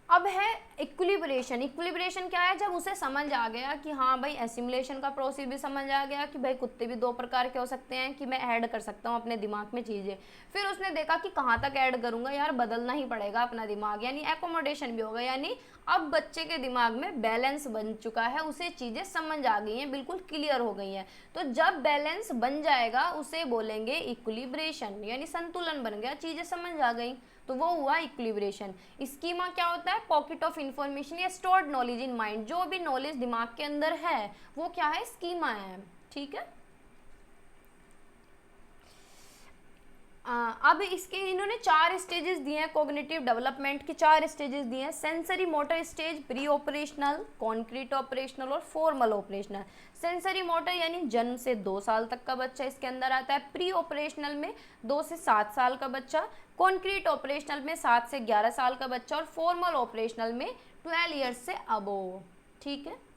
[SPEAKER 1] अब है इक्विलिब्रेशन। इक्विलिब्रेशन क्या है, जब उसे समझ आ गया कि हाँ भाई एसिमुलेशन का प्रोसेस भी समझ आ गया कि भाई कुत्ते भी 2 प्रकार के हो सकते हैं, कि मैं ऐड कर सकता हूँ अपने दिमाग में चीज़ें, फिर उसने देखा कि कहाँ तक ऐड करूँगा यार, बदलना ही पड़ेगा अपना दिमाग, यानी एकोमोडेशन भी होगा, यानी अब बच्चे के दिमाग में बैलेंस बन चुका है, उसे चीज़ें समझ आ गई हैं, बिल्कुल क्लियर हो गई हैं। तो जब बैलेंस बन जाएगा उसे बोलेंगे इक्विलिब्रेशन, यानी संतुलन बन गया, चीज़ें समझ आ गई, तो वो हुआ इक्विलिब्रेशन। स्कीमा क्या होता है, पॉकेट ऑफ इंफॉर्मेशन या स्टोर्ड नॉलेज इन माइंड, जो भी नॉलेज दिमाग के अंदर है वो क्या है, स्कीमा है, ठीक है। अब इसके इन्होंने 4 स्टेजेस दिए हैं, कॉग्निटिव डेवलपमेंट के 4 स्टेजेस दिए हैं, sensory motor stage, pre operational, concrete operational और फॉर्मल ऑपरेशनल। सेंसरी मोटर यानी जन्म से 2 साल तक का बच्चा इसके अंदर आता है, प्री ऑपरेशनल में 2 से 7 साल का बच्चा, कॉन्क्रीट ऑपरेशनल में 7 से 11 साल का बच्चा, और फॉर्मल ऑपरेशनल में 12 ईयर्स से अबोव, ठीक है।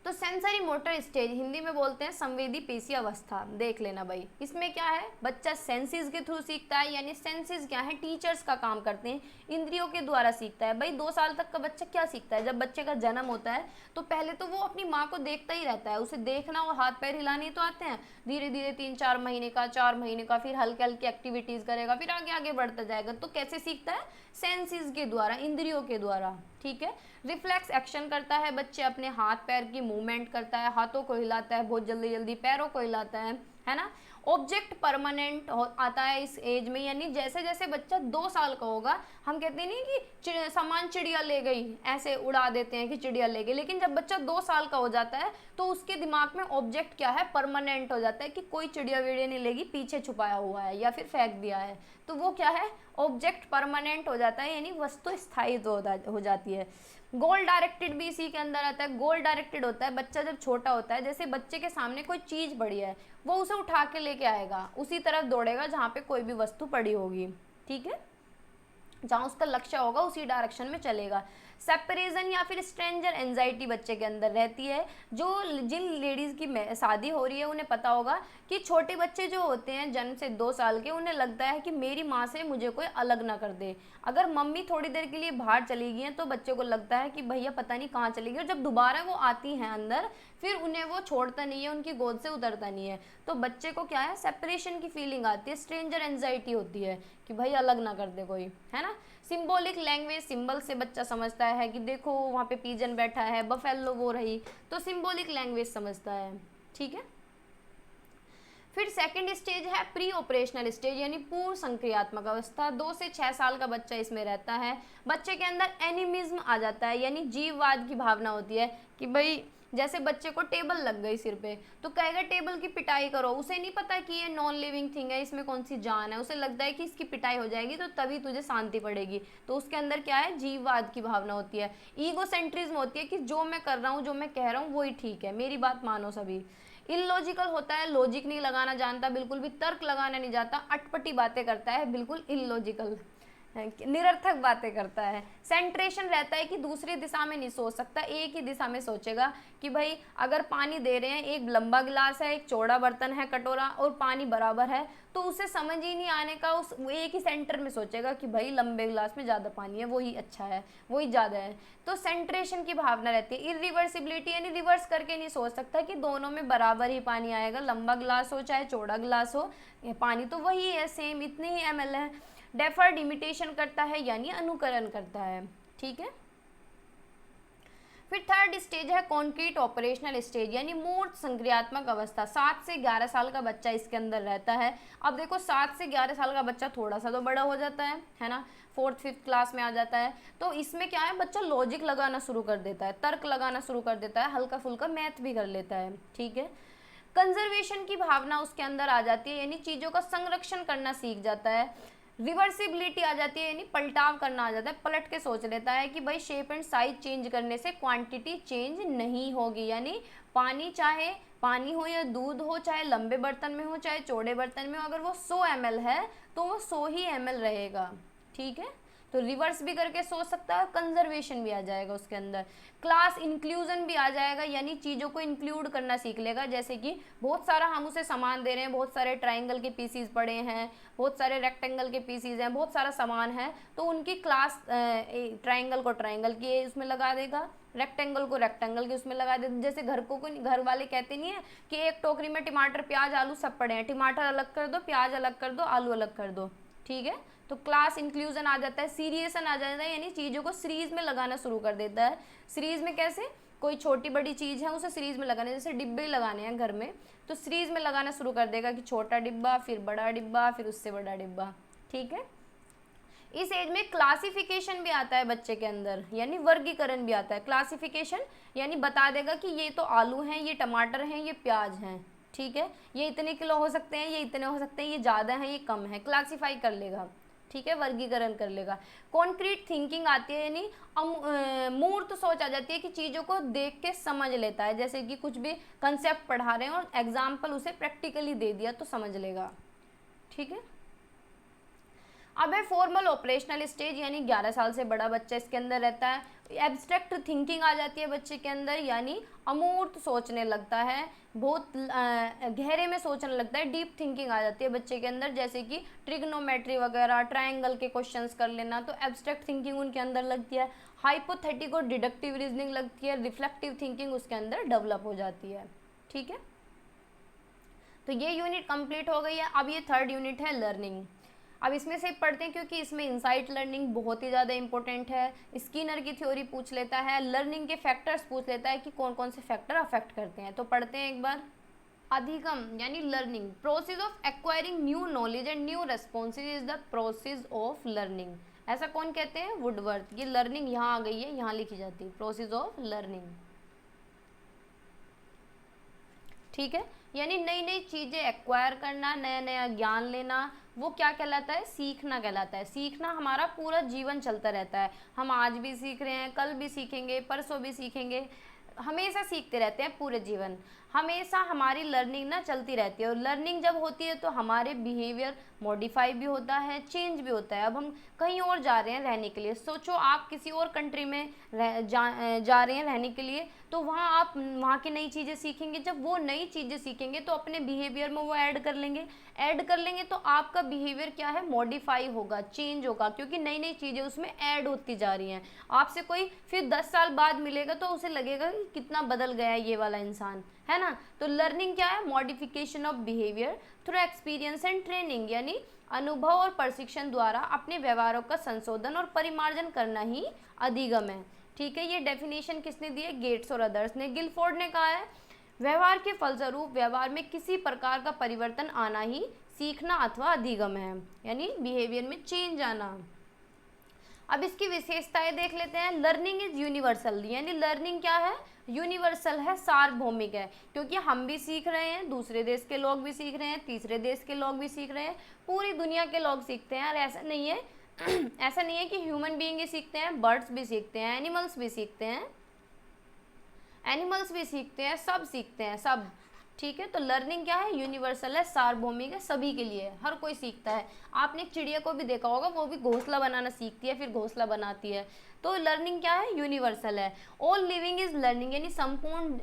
[SPEAKER 1] तो सेंसरी मोटर स्टेज हिंदी में बोलते हैं संवेदी पेशी अवस्था, देख लेना भाई, इसमें क्या है, बच्चा सेंसेस के थ्रू सीखता है, यानी सेंसेस क्या है, टीचर्स का काम करते हैं, इंद्रियों के द्वारा सीखता है। भाई 2 साल तक का बच्चा क्या सीखता है, जब बच्चे का जन्म होता है तो पहले तो वो अपनी माँ को देखता ही रहता है, उसे देखना और हाथ पैर हिलाने तो आते हैं, धीरे धीरे 3-4 महीने का, 4 महीने का, फिर हल्के हल्के एक्टिविटीज़ करेगा, फिर आगे आगे बढ़ता जाएगा। तो कैसे सीखता है, सेंसेस के द्वारा, इंद्रियों के द्वारा, ठीक है। रिफ्लेक्स एक्शन करता है, बच्चे अपने हाथ पैर की मूवमेंट करता है, हाथों को हिलाता है, बहुत जल्दी जल्दी पैरों को हिलाता है ना। ऑब्जेक्ट परमानेंट आता है इस एज में, यानी जैसे जैसे बच्चा 2 साल का होगा, हम कहते हैं नहीं कि सामान चिड़िया ले गई, ऐसे उड़ा देते हैं कि चिड़िया ले गई, लेकिन जब बच्चा 2 साल का हो जाता है तो उसके दिमाग में ऑब्जेक्ट क्या है, परमानेंट हो जाता है, कि कोई चिड़िया विड़िया नहीं लेगी, पीछे छुपाया हुआ है या फिर फेंक दिया है, तो वो क्या है, ऑब्जेक्ट परमानेंट हो जाता है, यानी वस्तु स्थायी हो जाती है। गोल डायरेक्टेड भी इसी के अंदर आता है। गोल डायरेक्टेड होता है, बच्चा जब छोटा होता है, जैसे बच्चे के सामने कोई चीज़ पड़ी है, वो उसे उठा के लेके आएगा, उसी तरफ दौड़ेगा जहाँ पे कोई भी वस्तु पड़ी होगी, ठीक है, जहाँ उसका लक्ष्य होगा उसी डायरेक्शन में चलेगा। सेपरेशन या फिर स्ट्रेंजर एंजाइटी बच्चे के अंदर रहती है। जो जिन लेडीज़ की शादी हो रही है उन्हें पता होगा कि छोटे बच्चे जो होते हैं जन्म से 2 साल के, उन्हें लगता है कि मेरी माँ से मुझे कोई अलग ना कर दे। अगर मम्मी थोड़ी देर के लिए बाहर चली गई हैं तो बच्चे को लगता है कि भैया पता नहीं कहाँ चली गई, और जब दोबारा वो आती हैं अंदर फिर उन्हें वो छोड़ता नहीं है, उनकी गोद से उतरता नहीं है, तो बच्चे को क्या है, सेपरेशन की फीलिंग आती है, स्ट्रेंजर एंजाइटी होती है कि भाई अलग ना कर दे कोई, है ना। सिंबॉलिक लैंग्वेज, सिंबल से बच्चा समझता है कि देखो वहाँ पे पिजन बैठा है, बफेलो वो रही, तो सिंबॉलिक लैंग्वेज समझता है, ठीक है। फिर सेकंड स्टेज है प्री ऑपरेशनल स्टेज, यानी पूर्व संक्रियात्मक अवस्था। 2 से 6 साल का बच्चा इसमें रहता है। बच्चे के अंदर एनिमिज्म आ जाता है, यानी जीववाद की भावना होती है कि भाई जैसे बच्चे को टेबल लग गई सिर पे तो कहेगा टेबल की पिटाई करो, उसे नहीं पता कि ये नॉन लिविंग थिंग है, इसमें कौन सी जान है, उसे लगता है कि इसकी पिटाई हो जाएगी तो तभी तुझे शांति पड़ेगी, तो उसके अंदर क्या है, जीववाद की भावना होती है। ईगोसेंट्रिज्म होती है कि जो मैं कर रहा हूँ, जो मैं कह रहा हूँ वही ठीक है, मेरी बात मानो सभी। इलॉजिकल होता है, लॉजिक नहीं लगाना जानता, बिल्कुल भी तर्क लगाना नहीं जानता, अटपटी बातें करता है, बिल्कुल इलॉजिकल। निरर्थक बातें करता है। सेंट्रेशन रहता है कि दूसरी दिशा में नहीं सोच सकता, एक ही दिशा में सोचेगा कि भाई अगर पानी दे रहे हैं, एक लंबा गिलास है, एक चौड़ा बर्तन है कटोरा, और पानी बराबर है, तो उसे समझ ही नहीं आने का, उस एक ही सेंटर में सोचेगा कि भाई लंबे गिलास में ज़्यादा पानी है, वही अच्छा है, वही ज़्यादा है। तो सेंट्रेशन की भावना रहती है। इरिवर्सिबिलिटी यानी रिवर्स करके नहीं सोच सकता कि दोनों में बराबर ही पानी आएगा, लंबा गिलास हो चाहे चौड़ा गिलास हो, पानी तो वही है, सेम इतने ही ml है। डेफर्ड इमिटेशन करता है यानी अनुकरण करता है, ठीक है। फिर थर्ड स्टेज है कॉन्क्रीट ऑपरेशनल स्टेज यानी मूर्त संक्रियात्मक अवस्था। 7 से 11 साल का बच्चा इसके अंदर रहता है। अब देखो 7 से 11 साल का बच्चा थोड़ा सा तो बड़ा हो जाता है ना, 4th 5th क्लास में आ जाता है। तो इसमें क्या है, बच्चा लॉजिक लगाना शुरू कर देता है, तर्क लगाना शुरू कर देता है, हल्का फुल्का मैथ भी कर लेता है, ठीक है। कंजर्वेशन की भावना उसके अंदर आ जाती है यानी चीज़ों का संरक्षण करना सीख जाता है। रिवर्सिबिलिटी आ जाती है यानी पलटाव करना आ जाता है, पलट के सोच लेता है कि भाई शेप एंड साइज चेंज करने से क्वांटिटी चेंज नहीं होगी, यानी पानी चाहे पानी हो या दूध हो, चाहे लंबे बर्तन में हो चाहे चौड़े बर्तन में हो, अगर वो 100 ml है तो वो 100 ही ml रहेगा, ठीक है। तो रिवर्स भी करके सोच सकता है, कंजर्वेशन भी आ जाएगा उसके अंदर। क्लास इंक्लूजन भी आ जाएगा यानी चीज़ों को इंक्लूड करना सीख लेगा। जैसे कि बहुत सारा हम उसे सामान दे रहे हैं, बहुत सारे ट्राइंगल के पीसीज पड़े हैं, बहुत सारे रेक्टेंगल के पीसीज हैं, बहुत सारा सामान है, तो उनकी क्लास ट्राइंगल को ट्राइंगल की उसमें लगा देगा, रेक्टेंगल को रेक्टेंगल के उसमें लगा देगा। जैसे घर वाले कहते नहीं है कि एक टोकरी में टमाटर प्याज आलू सब पड़े हैं, टमाटर अलग कर दो, प्याज अलग कर दो, आलू अलग कर दो, ठीक है। तो क्लास इंक्लूजन आ जाता है, सीरियसन आ जाता है यानी चीज़ों को सीरीज में लगाना शुरू कर देता है। सीरीज में कैसे, कोई छोटी बड़ी चीज़ है उसे सीरीज में लगाने, जैसे डिब्बे लगाने हैं घर में, तो सीरीज में लगाना शुरू कर देगा कि छोटा डिब्बा, फिर बड़ा डिब्बा, फिर उससे बड़ा डिब्बा, ठीक है। इस एज में क्लासिफिकेशन भी आता है बच्चे के अंदर, यानी वर्गीकरण भी आता है। क्लासिफिकेशन यानी बता देगा कि ये तो आलू हैं, ये टमाटर हैं, ये प्याज हैं, ठीक है, ये इतने किलो हो सकते हैं, ये इतने हो सकते हैं, ये ज़्यादा है, ये कम है, क्लासीफाई कर लेगा, ठीक है, वर्गीकरण कर लेगा। कॉन्क्रीट थिंकिंग आती है यानी मूर्त सोच आ जाती है कि चीज़ों को देख के समझ लेता है। जैसे कि कुछ भी कंसेप्ट पढ़ा रहे हैं और एग्जाम्पल उसे प्रैक्टिकली दे दिया तो समझ लेगा, ठीक है। अब है फॉर्मल ऑपरेशनल स्टेज यानी 11 साल से बड़ा बच्चा इसके अंदर रहता है। एब्स्ट्रैक्ट थिंकिंग आ जाती है बच्चे के अंदर यानी अमूर्त सोचने लगता है, बहुत गहरे में सोचने लगता है, डीप थिंकिंग आ जाती है बच्चे के अंदर। जैसे कि ट्रिग्नोमेट्री वगैरह, ट्रायंगल के क्वेश्चंस कर लेना, तो एब्स्ट्रैक्ट थिंकिंग उनके अंदर लगती है। हाइपोथेटिक और डिडक्टिव रीजनिंग लगती है, रिफ्लेक्टिव थिंकिंग उसके अंदर डेवलप हो जाती है, ठीक है। तो ये यूनिट कंप्लीट हो गई है। अब ये थर्ड यूनिट है लर्निंग। अब इसमें से पढ़ते हैं क्योंकि इसमें इंसाइट लर्निंग बहुत ही ज़्यादा इंपॉर्टेंट है। स्किनर की थ्योरी पूछ लेता है, लर्निंग के फैक्टर्स पूछ लेता है कि कौन कौन से फैक्टर अफेक्ट करते हैं। तो पढ़ते हैं एक बार। अधिगम यानी learning, process of acquiring new knowledge and new responses is the process of learning. ऐसा कौन कहते हैं? वुडवर्थ। ये लर्निंग यहाँ आ गई है, यहाँ लिखी जाती है, प्रोसेस ऑफ लर्निंग, ठीक है। यानी नई नई चीज़ें एक्वायर करना, नया नया ज्ञान लेना, वो क्या कहलाता है? सीखना कहलाता है। सीखना हमारा पूरा जीवन चलता रहता है। हम आज भी सीख रहे हैं, कल भी सीखेंगे, परसों भी सीखेंगे, हमेशा सीखते रहते हैं पूरे जीवन। हमेशा हमारी लर्निंग ना चलती रहती है, और लर्निंग जब होती है तो हमारे बिहेवियर मॉडिफाई भी होता है, चेंज भी होता है। अब हम कहीं और जा रहे हैं रहने के लिए, सोचो आप किसी और कंट्री में जा रहे हैं रहने के लिए, तो वहाँ आप वहाँ की नई चीज़ें सीखेंगे। जब वो नई चीज़ें सीखेंगे तो अपने बिहेवियर में वो ऐड कर लेंगे तो आपका बिहेवियर क्या है? मॉडिफाई होगा, चेंज होगा, क्योंकि नई नई चीज़ें उसमें ऐड होती जा रही हैं। आपसे कोई फिर 10 साल बाद मिलेगा तो उसे लगेगा कि कितना बदल गया है ये वाला इंसान, है ना। तो लर्निंग क्या है? Modification of behaviour through experience and training, यानी अनुभव और प्रशिक्षण द्वारा अपने व्यवहारों का संशोधन और परिमार्जन करना ही अधिगम है, ठीक है। ये डेफिनेशन किसने दी है? गेट्स और अदर्स ने। गिलफोर्ड ने कहा है व्यवहार के फलस्वरूप व्यवहार में किसी प्रकार का परिवर्तन आना ही सीखना अथवा अधिगम है, यानी बिहेवियर में चेंज आना। अब इसकी विशेषताएं देख लेते हैं। लर्निंग इज यूनिवर्सल, यानी लर्निंग क्या है? यूनिवर्सल है, सार्वभौमिक है, क्योंकि हम भी सीख रहे हैं, दूसरे देश के लोग भी सीख रहे हैं, तीसरे देश के लोग भी सीख रहे हैं, पूरी दुनिया के लोग सीखते हैं। और ऐसा नहीं है ऐसा नहीं है कि ह्यूमन बीइंग ही सीखते हैं, बर्ड्स भी सीखते हैं, एनिमल्स भी सीखते हैं, सब सीखते हैं, सब। ठीक है। तो लर्निंग क्या है, यूनिवर्सल है, सार्वभौमिक है, सभी के लिए है, हर कोई सीखता है। आपने एक चिड़िया को भी देखा होगा, वो भी घोंसला बनाना सीखती है, फिर घोंसला बनाती है। तो लर्निंग क्या है, यूनिवर्सल है। ऑल लिविंग इज लर्निंग, यानी संपूर्ण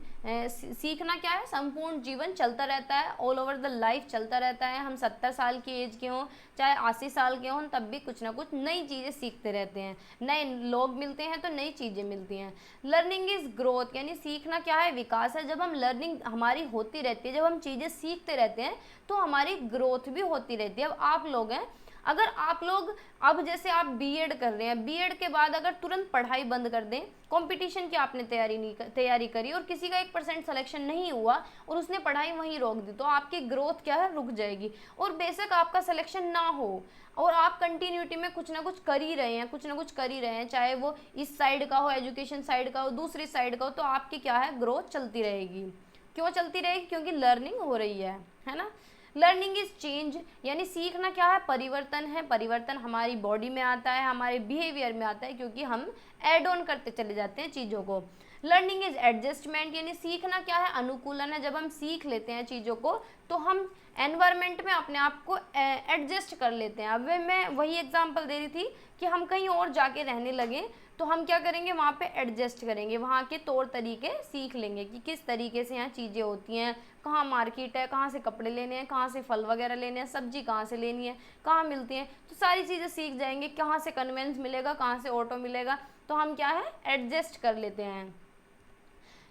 [SPEAKER 1] सीखना क्या है, संपूर्ण जीवन चलता रहता है, ऑल ओवर द लाइफ चलता रहता है। हम 70 साल की एज के हों चाहे 80 साल के हों, तब भी कुछ ना कुछ नई चीज़ें सीखते रहते हैं, नए लोग मिलते हैं तो नई चीज़ें मिलती हैं। लर्निंग इज ग्रोथ, यानी सीखना क्या है, विकास है। जब हम लर्निंग हमारी होती रहती है, जब हम चीज़ें सीखते रहते हैं तो हमारी ग्रोथ भी होती रहती है। अब आप लोग हैं, अगर आप लोग अब जैसे आप बीएड कर रहे हैं, बीएड के बाद अगर तुरंत पढ़ाई बंद कर दें, कंपटीशन की आपने तैयारी करी और किसी का 1% सिलेक्शन नहीं हुआ और उसने पढ़ाई वहीं रोक दी, तो आपकी ग्रोथ क्या है, रुक जाएगी। और बेशक आपका सिलेक्शन ना हो और आप कंटिन्यूटी में कुछ ना कुछ कर ही रहे हैं, कुछ ना कुछ कर ही रहे हैं, चाहे वो इस साइड का हो, एजुकेशन साइड का हो, दूसरी साइड का हो, तो आपकी क्या है, ग्रोथ चलती रहेगी। क्यों चलती रहेगी, क्योंकि लर्निंग हो रही है ना। लर्निंग इज चेंज, यानी सीखना क्या है, परिवर्तन है। परिवर्तन हमारी बॉडी में आता है, हमारे बिहेवियर में आता है, क्योंकि हम एड ऑन करते चले जाते हैं चीज़ों को। लर्निंग इज एडजस्टमेंट, यानी सीखना क्या है, अनुकूलन है। जब हम सीख लेते हैं चीज़ों को तो हम एनवायरनमेंट में अपने आप को एडजस्ट कर लेते हैं। अब मैं वही एग्जांपल दे रही थी कि हम कहीं और जाके रहने लगे तो हम क्या करेंगे, वहाँ पे एडजस्ट करेंगे, वहाँ के तौर तरीके सीख लेंगे कि किस तरीके से यहाँ चीज़ें होती हैं, कहाँ मार्केट है, कहाँ से कपड़े लेने हैं, कहाँ से फल वगैरह लेने हैं, सब्जी कहाँ से लेनी है, कहाँ मिलती हैं, तो सारी चीज़ें सीख जाएंगे। कहाँ से कन्वेंस मिलेगा, कहाँ से ऑटो मिलेगा, तो हम क्या है, एडजस्ट कर लेते हैं।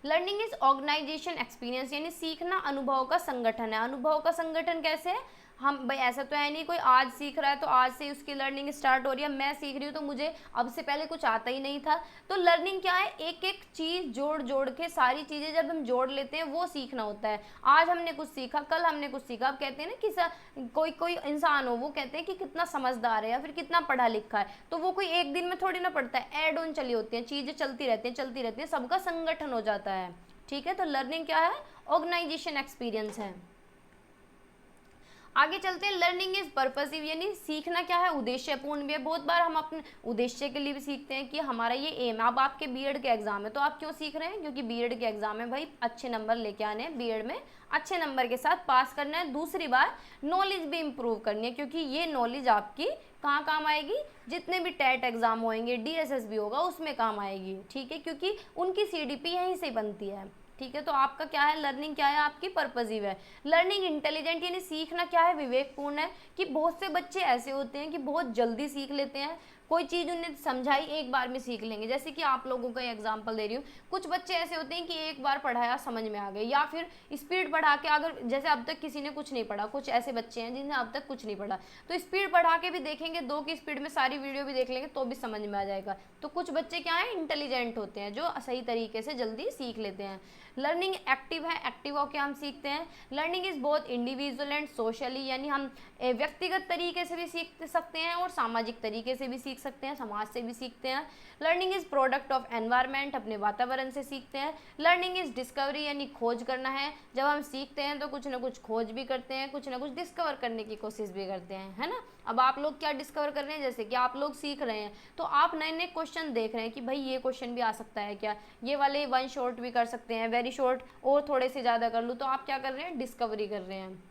[SPEAKER 1] लर्निंग इज ऑर्गेनाइजेशन एक्सपीरियंस, यानी सीखना अनुभव का संगठन है। अनुभव का संगठन कैसे है, हम भाई ऐसा तो है नहीं कोई आज सीख रहा है तो आज से उसकी लर्निंग स्टार्ट हो रही है। मैं सीख रही हूँ तो मुझे अब से पहले कुछ आता ही नहीं था। तो लर्निंग क्या है, एक एक चीज़ जोड़ जोड़ के, सारी चीज़ें जब हम जोड़ लेते हैं वो सीखना होता है। आज हमने कुछ सीखा, कल हमने कुछ सीखा। अब कहते हैं ना कि कोई इंसान हो, वो कहते हैं कि कितना समझदार है या फिर कितना पढ़ा लिखा है, तो वो कोई एक दिन में थोड़ी ना पढ़ता है, एड ऑन चली होती हैं, चीज़ें चलती रहती हैं, सबका संगठन हो जाता है। ठीक है। तो लर्निंग क्या है, ऑर्गेनाइजेशन एक्सपीरियंस है। आगे चलते हैं। लर्निंग इज पर्पसिव, यानी सीखना क्या है, उद्देश्यपूर्ण भी है। बहुत बार हम अपने उद्देश्य के लिए भी सीखते हैं कि हमारा ये एम है। अब आपके बीएड के एग्जाम है तो आप क्यों सीख रहे हैं, क्योंकि बीएड के एग्जाम में भाई अच्छे नंबर लेके आने हैं, बीएड में अच्छे नंबर के साथ पास करना है। दूसरी बार नॉलेज भी इम्प्रूव करनी है, क्योंकि ये नॉलेज आपकी कहाँ काम आएगी, जितने भी टेट एग्जाम होंगे, डीएसएसबी होगा, उसमें काम आएगी। ठीक है, क्योंकि उनकी सीडीपी यहीं से बनती है। ठीक है। तो आपका क्या है, लर्निंग क्या है, आपकी पर्पसिव है। लर्निंग इंटेलिजेंट, यानी सीखना क्या है, विवेकपूर्ण है। कि बहुत से बच्चे ऐसे होते हैं कि बहुत जल्दी सीख लेते हैं, कोई चीज़ उन्हें समझाई एक बार में सीख लेंगे। जैसे कि आप लोगों का एग्जांपल दे रही हूँ, कुछ बच्चे ऐसे होते हैं कि एक बार पढ़ाया समझ में आ गए, या फिर स्पीड बढ़ा के, अगर जैसे अब तक किसी ने कुछ नहीं पढ़ा, कुछ ऐसे बच्चे हैं जिन्हें अब तक कुछ नहीं पढ़ा, तो स्पीड बढ़ा के भी देखेंगे, 2 की स्पीड में सारी वीडियो भी देख लेंगे तो भी समझ में आ जाएगा। तो कुछ बच्चे क्या है, इंटेलिजेंट होते हैं, जो सही तरीके से जल्दी सीख लेते हैं। लर्निंग एक्टिव है, एक्टिव होकर हम सीखते हैं। Learning is both individual and socially, यानी हम व्यक्तिगत तरीके से भी सीख सकते हैं और सामाजिक तरीके से भी सीख सकते हैं, समाज से भी सीखते हैं। Learning is product of environment, अपने वातावरण से सीखते हैं। लर्निंग इज डिस्कवरी, यानी खोज करना है। जब हम सीखते हैं तो कुछ ना कुछ खोज भी करते हैं, कुछ ना कुछ डिस्कवर करने की कोशिश भी करते हैं, है ना। अब आप लोग क्या डिस्कवर कर रहे हैं, जैसे कि आप लोग सीख रहे हैं तो आप नए नए क्वेश्चन देख रहे हैं कि भाई ये क्वेश्चन भी आ सकता है क्या, ये वाले 1 शॉर्ट भी कर सकते हैं, वेरी शॉर्ट और थोड़े से ज़्यादा कर लूँ, तो आप क्या कर रहे हैं, डिस्कवरी कर रहे हैं।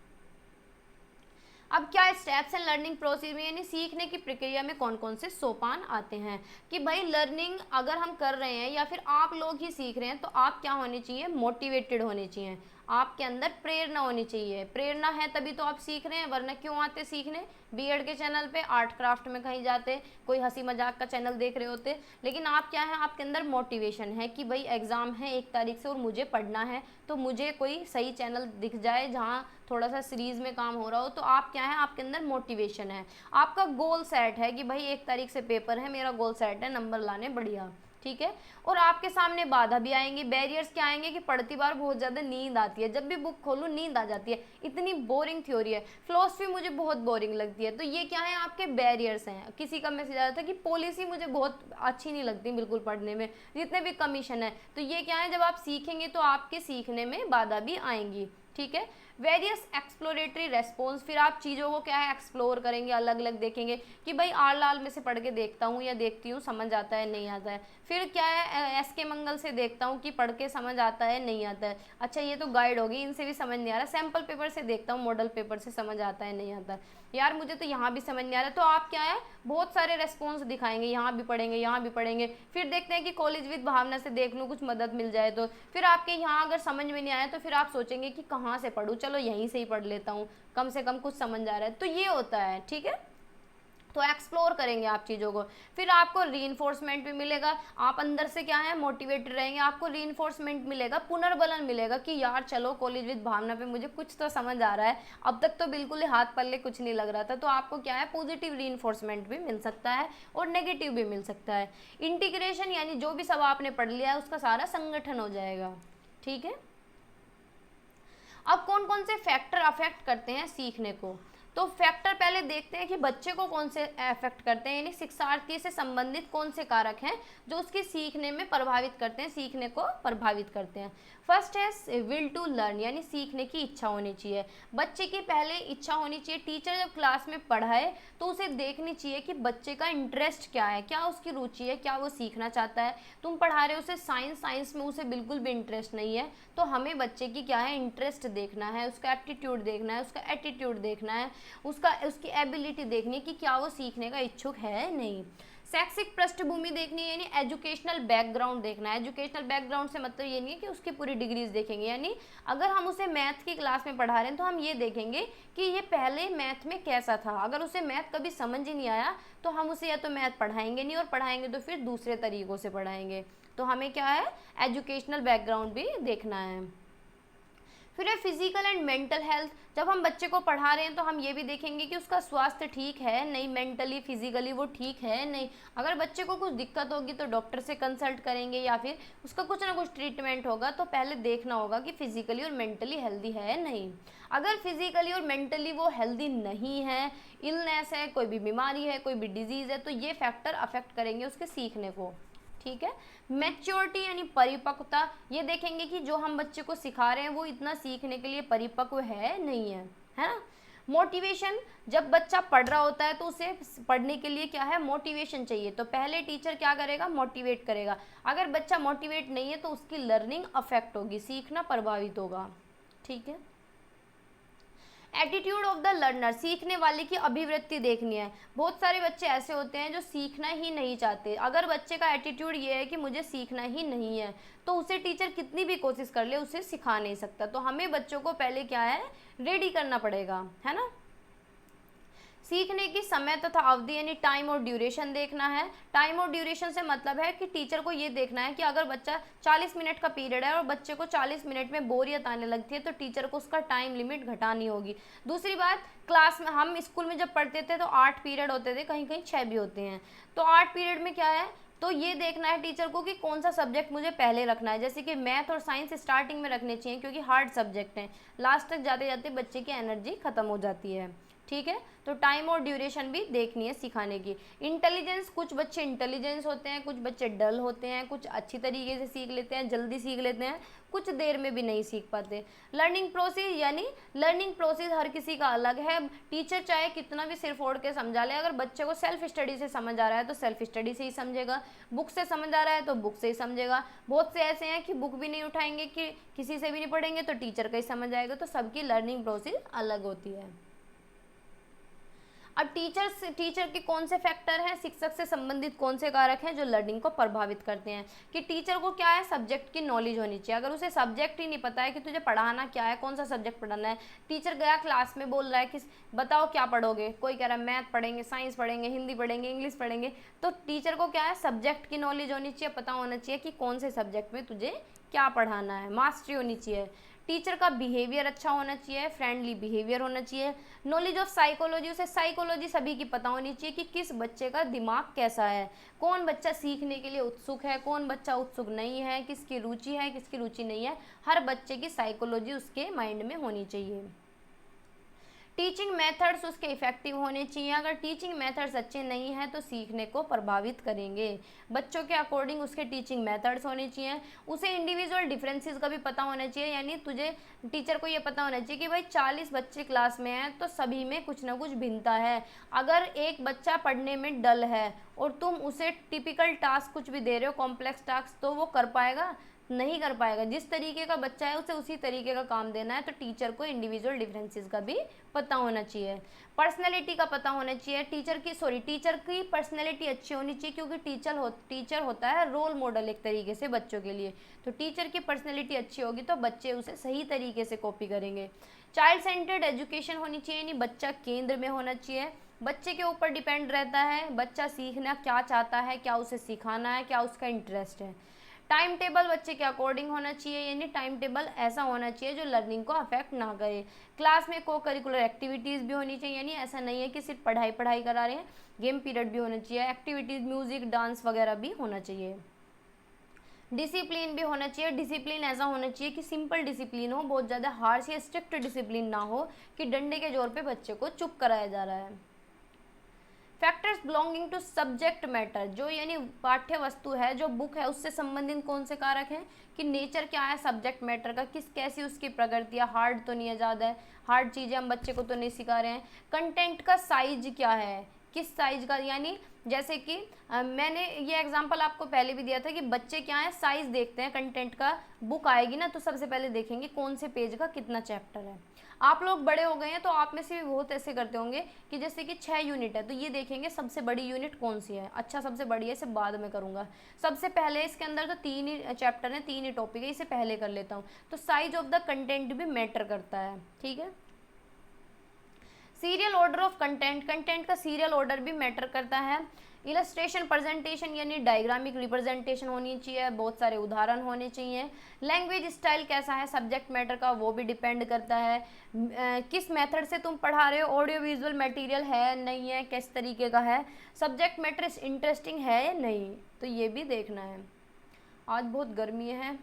[SPEAKER 1] अब क्या स्टेप्स हैं लर्निंग प्रोसेस में, यानी सीखने की प्रक्रिया में कौन कौन से सोपान आते हैं। कि भाई लर्निंग अगर हम कर रहे हैं या फिर आप लोग ही सीख रहे हैं तो आप क्या होने चाहिए, मोटिवेटेड होने चाहिए, आपके अंदर प्रेरणा होनी चाहिए। प्रेरणा है तभी तो आप सीख रहे हैं, वरना क्यों आते सीखने। बीएड के चैनल पे आर्ट क्राफ्ट में कहीं जाते, कोई हंसी मजाक का चैनल देख रहे होते, लेकिन आप क्या है, आपके अंदर मोटिवेशन है कि भाई एग्ज़ाम है 1 तारीख से और मुझे पढ़ना है, तो मुझे कोई सही चैनल दिख जाए जहाँ थोड़ा सा सीरीज़ में काम हो रहा हो, तो आप क्या है, आपके अंदर मोटिवेशन है। आपका गोल सेट है कि भाई 1 तारीख से पेपर है, मेरा गोल सेट है नंबर लाने बढ़िया। ठीक है। और आपके सामने बाधा भी आएंगी, बैरियर्स क्या आएंगे कि पढ़ती बार बहुत ज़्यादा नींद आती है, जब भी बुक खोलूँ नींद आ जाती है, इतनी बोरिंग थ्योरी है, फिलोसफी मुझे बहुत बोरिंग लगती है। तो ये क्या है, आपके बैरियर्स हैं। किसी का मैसेज आया था कि पॉलिसी मुझे बहुत अच्छी नहीं लगती बिल्कुल पढ़ने में, जितने भी कमीशन है। तो ये क्या है, जब आप सीखेंगे तो आपके सीखने में बाधा भी आएंगी। ठीक है। वेरियस एक्सप्लोरेटरी रेस्पॉन्स, फिर आप चीज़ों को क्या है एक्सप्लोर करेंगे, अलग अलग देखेंगे कि भाई आल आल में से पढ़ के देखता हूँ या देखती हूँ, समझ आता है नहीं आता है। फिर क्या है एस के मंगल से देखता हूँ कि पढ़ के समझ आता है नहीं आता है। अच्छा ये तो गाइड होगी, इनसे भी समझ नहीं आ रहा। सैम्पल पेपर से देखता हूँ, मॉडल पेपर से समझ आता है नहीं आता है। यार मुझे तो यहाँ भी समझ नहीं आ रहा। तो आप क्या है बहुत सारे रेस्पॉन्स दिखाएंगे, यहाँ भी पढ़ेंगे यहाँ भी पढ़ेंगे। फिर देखते हैं कि कॉलेज विद भावना से देख लूँ, कुछ मदद मिल जाए तो। फिर आपके यहाँ अगर समझ में नहीं आया तो फिर आप सोचेंगे कि कहाँ से पढ़ूँ, चलो यहीं से ही पढ़ लेता हूँ, कम से कम कुछ समझ आ रहा है। तो ये होता है, ठीक है। तो एक्सप्लोर करेंगे आप चीज़ों को, फिर आपको रीइंफोर्समेंट भी मिलेगा। आप अंदर से क्या है मोटिवेटेड रहेंगे, आपको रीइंफोर्समेंट मिलेगा, पुनर्बलन मिलेगा कि यार चलो कॉलेज विद भावना पे मुझे कुछ तो समझ आ रहा है, अब तक तो बिल्कुल ही हाथ पल्ले कुछ नहीं लग रहा था। तो आपको क्या है पॉजिटिव रीइंफोर्समेंट भी मिल सकता है और नेगेटिव भी मिल सकता है। इंटीग्रेशन यानी जो भी सब आपने पढ़ लिया है उसका सारा संगठन हो जाएगा, ठीक है। अब कौन कौन से फैक्टर अफेक्ट करते हैं सीखने को, तो फैक्टर पहले देखते हैं कि बच्चे को कौन से अफेक्ट करते हैं, यानी शिक्षार्थी से संबंधित कौन से कारक हैं जो उसके सीखने में प्रभावित करते हैं, सीखने को प्रभावित करते हैं। फर्स्ट है विल टू लर्न, यानी सीखने की इच्छा होनी चाहिए। बच्चे की पहले इच्छा होनी चाहिए। टीचर जब क्लास में पढ़ाए तो उसे देखनी चाहिए कि बच्चे का इंटरेस्ट क्या है, क्या उसकी रुचि है, क्या वो सीखना चाहता है। तुम पढ़ा रहे हो उसे साइंस में उसे बिल्कुल भी इंटरेस्ट नहीं है, तो हमें बच्चे की क्या है इंटरेस्ट देखना है, उसका एप्टीट्यूड देखना है, उसका एटीट्यूड देखना है, उसकी एबिलिटी देखनी है कि क्या वो सीखने का इच्छुक है नहीं। शैक्षिक पृष्ठभूमि देखनी है, यानी एजुकेशनल बैकग्राउंड देखना है। एजुकेशनल बैकग्राउंड से मतलब ये नहीं है कि उसकी पूरी डिग्रीज देखेंगे, यानी अगर हम उसे मैथ की क्लास में पढ़ा रहे हैं तो हम ये देखेंगे कि ये पहले मैथ में कैसा था। अगर उसे मैथ कभी समझ ही नहीं आया तो हम उसे या तो मैथ पढ़ाएंगे नहीं, और पढ़ाएंगे तो फिर दूसरे तरीक़ों से पढ़ाएंगे। तो हमें क्या है एजुकेशनल बैकग्राउंड भी देखना है। फिर है फिजिकल एंड मेंटल हेल्थ। जब हम बच्चे को पढ़ा रहे हैं तो हम ये भी देखेंगे कि उसका स्वास्थ्य ठीक है नहीं, मेंटली फिजिकली वो ठीक है नहीं। अगर बच्चे को कुछ दिक्कत होगी तो डॉक्टर से कंसल्ट करेंगे या फिर उसका कुछ ना कुछ ट्रीटमेंट होगा। तो पहले देखना होगा कि फिजिकली और मेंटली हेल्दी है नहीं। अगर फिजिकली और मेंटली वो हेल्दी नहीं है, इलनेस है, कोई भी बीमारी है, कोई भी डिजीज़ है, तो ये फैक्टर अफेक्ट करेंगे उसके सीखने को, ठीक है। मैच्योरिटी यानी परिपक्वता, ये देखेंगे कि जो हम बच्चे को सिखा रहे हैं वो इतना सीखने के लिए परिपक्व है नहीं है, है ना। मोटिवेशन, जब बच्चा पढ़ रहा होता है तो उसे पढ़ने के लिए क्या है मोटिवेशन चाहिए, तो पहले टीचर क्या करेगा मोटिवेट करेगा। अगर बच्चा मोटिवेट नहीं है तो उसकी लर्निंग अफेक्ट होगी, सीखना प्रभावित होगा, ठीक है। एटीट्यूड ऑफ द लर्नर, सीखने वाले की अभिवृत्ति देखनी है। बहुत सारे बच्चे ऐसे होते हैं जो सीखना ही नहीं चाहते। अगर बच्चे का एटीट्यूड ये है कि मुझे सीखना ही नहीं है तो उसे टीचर कितनी भी कोशिश कर ले उसे सिखा नहीं सकता। तो हमें बच्चों को पहले क्या है रेडी करना पड़ेगा, है ना। सीखने की समय तथा अवधि यानी टाइम और ड्यूरेशन देखना है। टाइम और ड्यूरेशन से मतलब है कि टीचर को ये देखना है कि अगर बच्चा 40 मिनट का पीरियड है और बच्चे को 40 मिनट में बोरियत आने लगती है तो टीचर को उसका टाइम लिमिट घटानी होगी। दूसरी बात, क्लास में हम स्कूल में जब पढ़ते थे तो 8 पीरियड होते थे, कहीं कहीं 6 भी होते हैं। तो 8 पीरियड में क्या है तो ये देखना है टीचर को कि कौन सा सब्जेक्ट मुझे पहले रखना है। जैसे कि मैथ और साइंस स्टार्टिंग में रखने चाहिए क्योंकि हार्ड सब्जेक्ट हैं, लास्ट तक जाते जाते बच्चे की एनर्जी खत्म हो जाती है, ठीक है। तो टाइम और ड्यूरेशन भी देखनी है सिखाने की। इंटेलिजेंस, कुछ बच्चे इंटेलिजेंस होते हैं, कुछ बच्चे डल होते हैं, कुछ अच्छी तरीके से सीख लेते हैं, जल्दी सीख लेते हैं, कुछ देर में भी नहीं सीख पाते। लर्निंग प्रोसेस, यानी लर्निंग प्रोसेस हर किसी का अलग है। टीचर चाहे कितना भी सिर फोड़ के समझा ले, अगर बच्चे को सेल्फ स्टडी से समझ आ रहा है तो सेल्फ स्टडी से ही समझेगा, बुक से समझ आ रहा है तो बुक से ही समझेगा। बहुत से ऐसे हैं कि बुक भी नहीं उठाएंगे, कि किसी से भी नहीं पढ़ेंगे तो टीचर का ही समझ आएगा। तो सबकी लर्निंग प्रोसेस अलग होती है। अब टीचर के कौन से फैक्टर हैं, शिक्षक से संबंधित कौन से कारक हैं जो लर्निंग को प्रभावित करते हैं। कि टीचर को क्या है सब्जेक्ट की नॉलेज होनी चाहिए। अगर उसे सब्जेक्ट ही नहीं पता है कि तुझे पढ़ाना क्या है, कौन सा सब्जेक्ट पढ़ाना है, टीचर गया क्लास में बोल रहा है कि बताओ क्या पढ़ोगे, कोई कह रहा है मैथ पढ़ेंगे, साइंस पढ़ेंगे, हिंदी पढ़ेंगे, इंग्लिश पढ़ेंगे, तो टीचर को क्या है सब्जेक्ट की नॉलेज होनी चाहिए, पता होना चाहिए कि कौन से सब्जेक्ट में तुझे क्या पढ़ाना है, मास्टरी होनी चाहिए। टीचर का बिहेवियर अच्छा होना चाहिए, फ्रेंडली बिहेवियर होना चाहिए। नॉलेज ऑफ साइकोलॉजी, उसे साइकोलॉजी सभी की पता होनी चाहिए कि किस बच्चे का दिमाग कैसा है, कौन बच्चा सीखने के लिए उत्सुक है, कौन बच्चा उत्सुक नहीं है, किसकी रुचि है, किसकी रुचि नहीं है। हर बच्चे की साइकोलॉजी उसके माइंड में होनी चाहिए। टीचिंग मेथड्स उसके इफेक्टिव होने चाहिए। अगर टीचिंग मेथड्स अच्छे नहीं हैं तो सीखने को प्रभावित करेंगे। बच्चों के अकॉर्डिंग उसके टीचिंग मेथड्स होने चाहिए। उसे इंडिविजुअल डिफरेंसेस का भी पता होना चाहिए, यानी तुझे टीचर को ये पता होना चाहिए कि भाई 40 बच्चे क्लास में हैं तो सभी में कुछ ना कुछ भिन्नता है। अगर एक बच्चा पढ़ने में डल है और तुम उसे टिपिकल टास्क कुछ भी दे रहे हो, कॉम्प्लेक्स टास्क, तो वो कर पाएगा? नहीं कर पाएगा। जिस तरीके का बच्चा है उसे उसी तरीके का काम देना है। तो टीचर को इंडिविजुअल डिफरेंसेस का भी पता होना चाहिए, पर्सनैलिटी का पता होना चाहिए। टीचर की पर्सनैलिटी अच्छी होनी चाहिए, क्योंकि टीचर होता है रोल मॉडल एक तरीके से बच्चों के लिए। तो टीचर की पर्सनैलिटी अच्छी होगी तो बच्चे उसे सही तरीके से कॉपी करेंगे। चाइल्ड सेंटर्ड एजुकेशन होनी चाहिए, यानी बच्चा केंद्र में होना चाहिए। बच्चे के ऊपर डिपेंड रहता है बच्चा सीखना क्या चाहता है, क्या उसे सिखाना है, क्या उसका इंटरेस्ट है। टाइम टेबल बच्चे के अकॉर्डिंग होना चाहिए, यानी टाइम टेबल ऐसा होना चाहिए जो लर्निंग को अफेक्ट ना करे। क्लास में को करिकुलर एक्टिविटीज़ भी होनी चाहिए, यानी ऐसा नहीं है कि सिर्फ पढ़ाई पढ़ाई करा रहे हैं, गेम पीरियड भी होना चाहिए, एक्टिविटीज़, म्यूजिक, डांस वगैरह भी होना चाहिए। डिसिप्लिन भी होना चाहिए। डिसिप्लिन ऐसा होना चाहिए कि सिंपल डिसिप्लिन हो, बहुत ज़्यादा हार्श या स्ट्रिक्ट डिसिप्लिन ना हो कि डंडे के जोर पे बच्चे को चुप कराया जा रहा है। Factors belonging to subject matter, जो यानी पाठ्य वस्तु है, जो बुक है, उससे संबंधित कौन से कारक हैं कि नेचर क्या है सब्जेक्ट मैटर का, कैसी उसकी प्रकृति है, हार्ड तो नहीं है, ज़्यादा है, हार्ड चीज़ें हम बच्चे को तो नहीं सिखा रहे हैं। कंटेंट का साइज क्या है, किस साइज का, यानी जैसे कि मैंने ये एग्जांपल आपको पहले भी दिया था कि बच्चे क्या है साइज देखते हैं कंटेंट का। बुक आएगी ना तो सबसे पहले देखेंगे कौन से पेज का कितना चैप्टर है। आप लोग बड़े हो गए हैं तो आप में से भी बहुत ऐसे करते होंगे कि जैसे कि 6 यूनिट है तो ये देखेंगे सबसे बड़ी यूनिट कौन सी है, अच्छा सबसे बड़ी है, इसे बाद में करूँगा, सबसे पहले इसके अंदर तो 3 ही चैप्टर हैं, 3 ही टॉपिक है, इसे पहले कर लेता हूँ। तो साइज ऑफ द कंटेंट भी मैटर करता है, ठीक है। सीरियल ऑर्डर ऑफ कंटेंट का सीरियल ऑर्डर भी मैटर करता है। इलस्ट्रेशन प्रेजेंटेशन यानी डायग्रामिक रिप्रेजेंटेशन होनी चाहिए, बहुत सारे उदाहरण होने चाहिए। लैंग्वेज स्टाइल कैसा है सब्जेक्ट मैटर का, वो भी डिपेंड करता है किस मेथड से तुम पढ़ा रहे हो, ऑडियो विजुअल मटेरियल है नहीं है, किस तरीके का है, सब्जेक्ट मैटर इंटरेस्टिंग है या नहीं, तो ये भी देखना है। आज बहुत गर्मी है।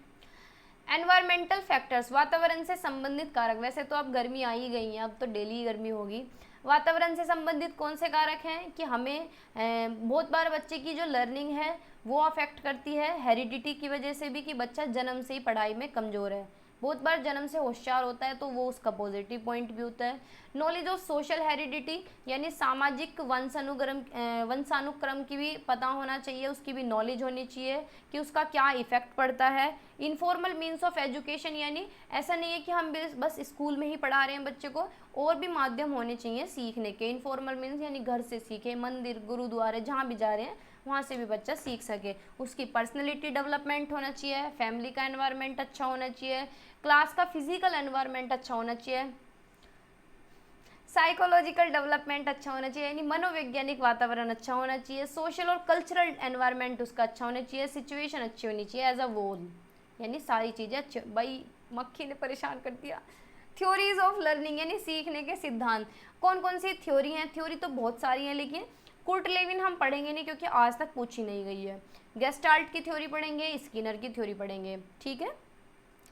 [SPEAKER 1] एनवायरमेंटल फैक्टर्स, वातावरण से संबंधित कारक, वैसे तो अब गर्मी आ ही गई है, अब तो डेली गर्मी होगी। वातावरण से संबंधित कौन से कारक हैं कि हमें बहुत बार बच्चे की जो लर्निंग है वो अफेक्ट करती है हेरिडिटी की वजह से भी, कि बच्चा जन्म से ही पढ़ाई में कमज़ोर है, बहुत बार जन्म से होशियार होता है तो वो उसका पॉजिटिव पॉइंट भी होता है। नॉलेज ऑफ सोशल हेरिडिटी यानी सामाजिक वंशानुक्रम की भी पता होना चाहिए, उसकी भी नॉलेज होनी चाहिए कि उसका क्या इफेक्ट पड़ता है। इनफॉर्मल मीन्स ऑफ एजुकेशन यानी ऐसा नहीं है कि हम बस स्कूल में ही पढ़ा रहे हैं बच्चे को, और भी माध्यम होने चाहिए सीखने के। इनफॉर्मल मीन्स यानी घर से सीखे, मंदिर, गुरुद्वारे, जहाँ भी जा रहे हैं वहाँ से भी बच्चा सीख सके। उसकी पर्सनैलिटी डेवलपमेंट होना चाहिए, फैमिली का एनवायरनमेंट अच्छा होना चाहिए, क्लास का फिजिकल एनवायरनमेंट अच्छा होना चाहिए, साइकोलॉजिकल डेवलपमेंट अच्छा होना चाहिए यानी मनोवैज्ञानिक वातावरण अच्छा होना चाहिए, सोशल और कल्चरल एनवायरनमेंट उसका अच्छा होना चाहिए, सिचुएशन अच्छी होनी चाहिए एज अ वोल, यानी सारी चीज़ें अच्छी। भाई मक्खी ने परेशान कर दिया। थ्योरीज ऑफ लर्निंग यानी सीखने के सिद्धांत, कौन कौन सी थ्योरी हैं, थ्योरी तो बहुत सारी हैं लेकिन कुर्ट लेविन हम पढ़ेंगे नहीं क्योंकि आज तक पूछी नहीं गई है। गेस्टाल्ट की थ्योरी पढ़ेंगे, स्किनर की थ्योरी पढ़ेंगे, ठीक है।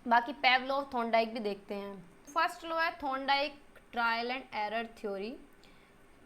[SPEAKER 1] बाकी पेवलोव, थॉर्नडाइक भी देखते हैं। फर्स्ट लो है Thorndike trial and error theory,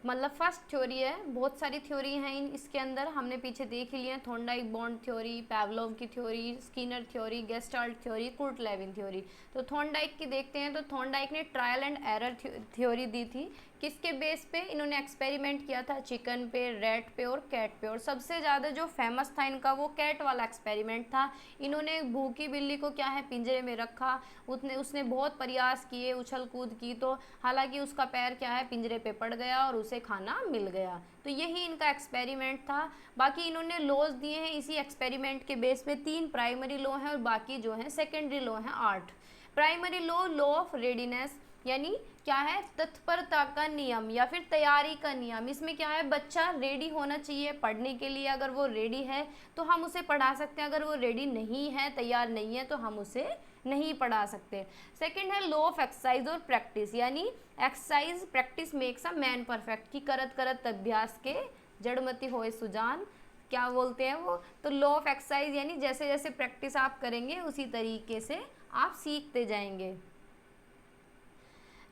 [SPEAKER 1] मतलब फर्स्ट थ्योरी है, बहुत सारी थ्योरी हैं इसके अंदर, हमने पीछे देख ही लिए हैं, थॉर्नडाइक बॉन्ड थ्योरी, पेवलोव की theory, Skinner theory, Gestalt theory, Kurt Lewin theory. तो थॉर्नडाइक की देखते हैं। तो थॉर्नडाइक ने ट्रायल एंड एरर थ्योरी दी थी, किसके बेस पे इन्होंने एक्सपेरिमेंट किया था, चिकन पे, रैट पे और कैट पे, और सबसे ज़्यादा जो फेमस था इनका वो कैट वाला एक्सपेरिमेंट था। इन्होंने भूखी बिल्ली को क्या है पिंजरे में रखा, उसने बहुत प्रयास किए, उछल कूद की, तो हालांकि उसका पैर क्या है पिंजरे पे पड़ गया और उसे खाना मिल गया। तो यही इनका एक्सपेरिमेंट था। बाकी इन्होंने लॉज दिए हैं इसी एक्सपेरिमेंट के बेस पे, 3 प्राइमरी लॉ हैं और बाकी जो हैं सेकेंडरी लॉ हैं 8। प्राइमरी लॉ ऑफ रेडीनेस यानी क्या है, तत्परता का नियम या फिर तैयारी का नियम। इसमें क्या है, बच्चा रेडी होना चाहिए पढ़ने के लिए, अगर वो रेडी है तो हम उसे पढ़ा सकते हैं, अगर वो रेडी नहीं है, तैयार नहीं है, तो हम उसे नहीं पढ़ा सकते। सेकंड है लॉ ऑफ एक्सरसाइज और प्रैक्टिस, यानी exercise practice makes a man perfect, की करत करत अभ्यास के जड़मति होए सुजान, क्या बोलते हैं वो। तो लॉ ऑफ एक्सरसाइज यानी जैसे जैसे प्रैक्टिस आप करेंगे उसी तरीके से आप सीखते जाएंगे।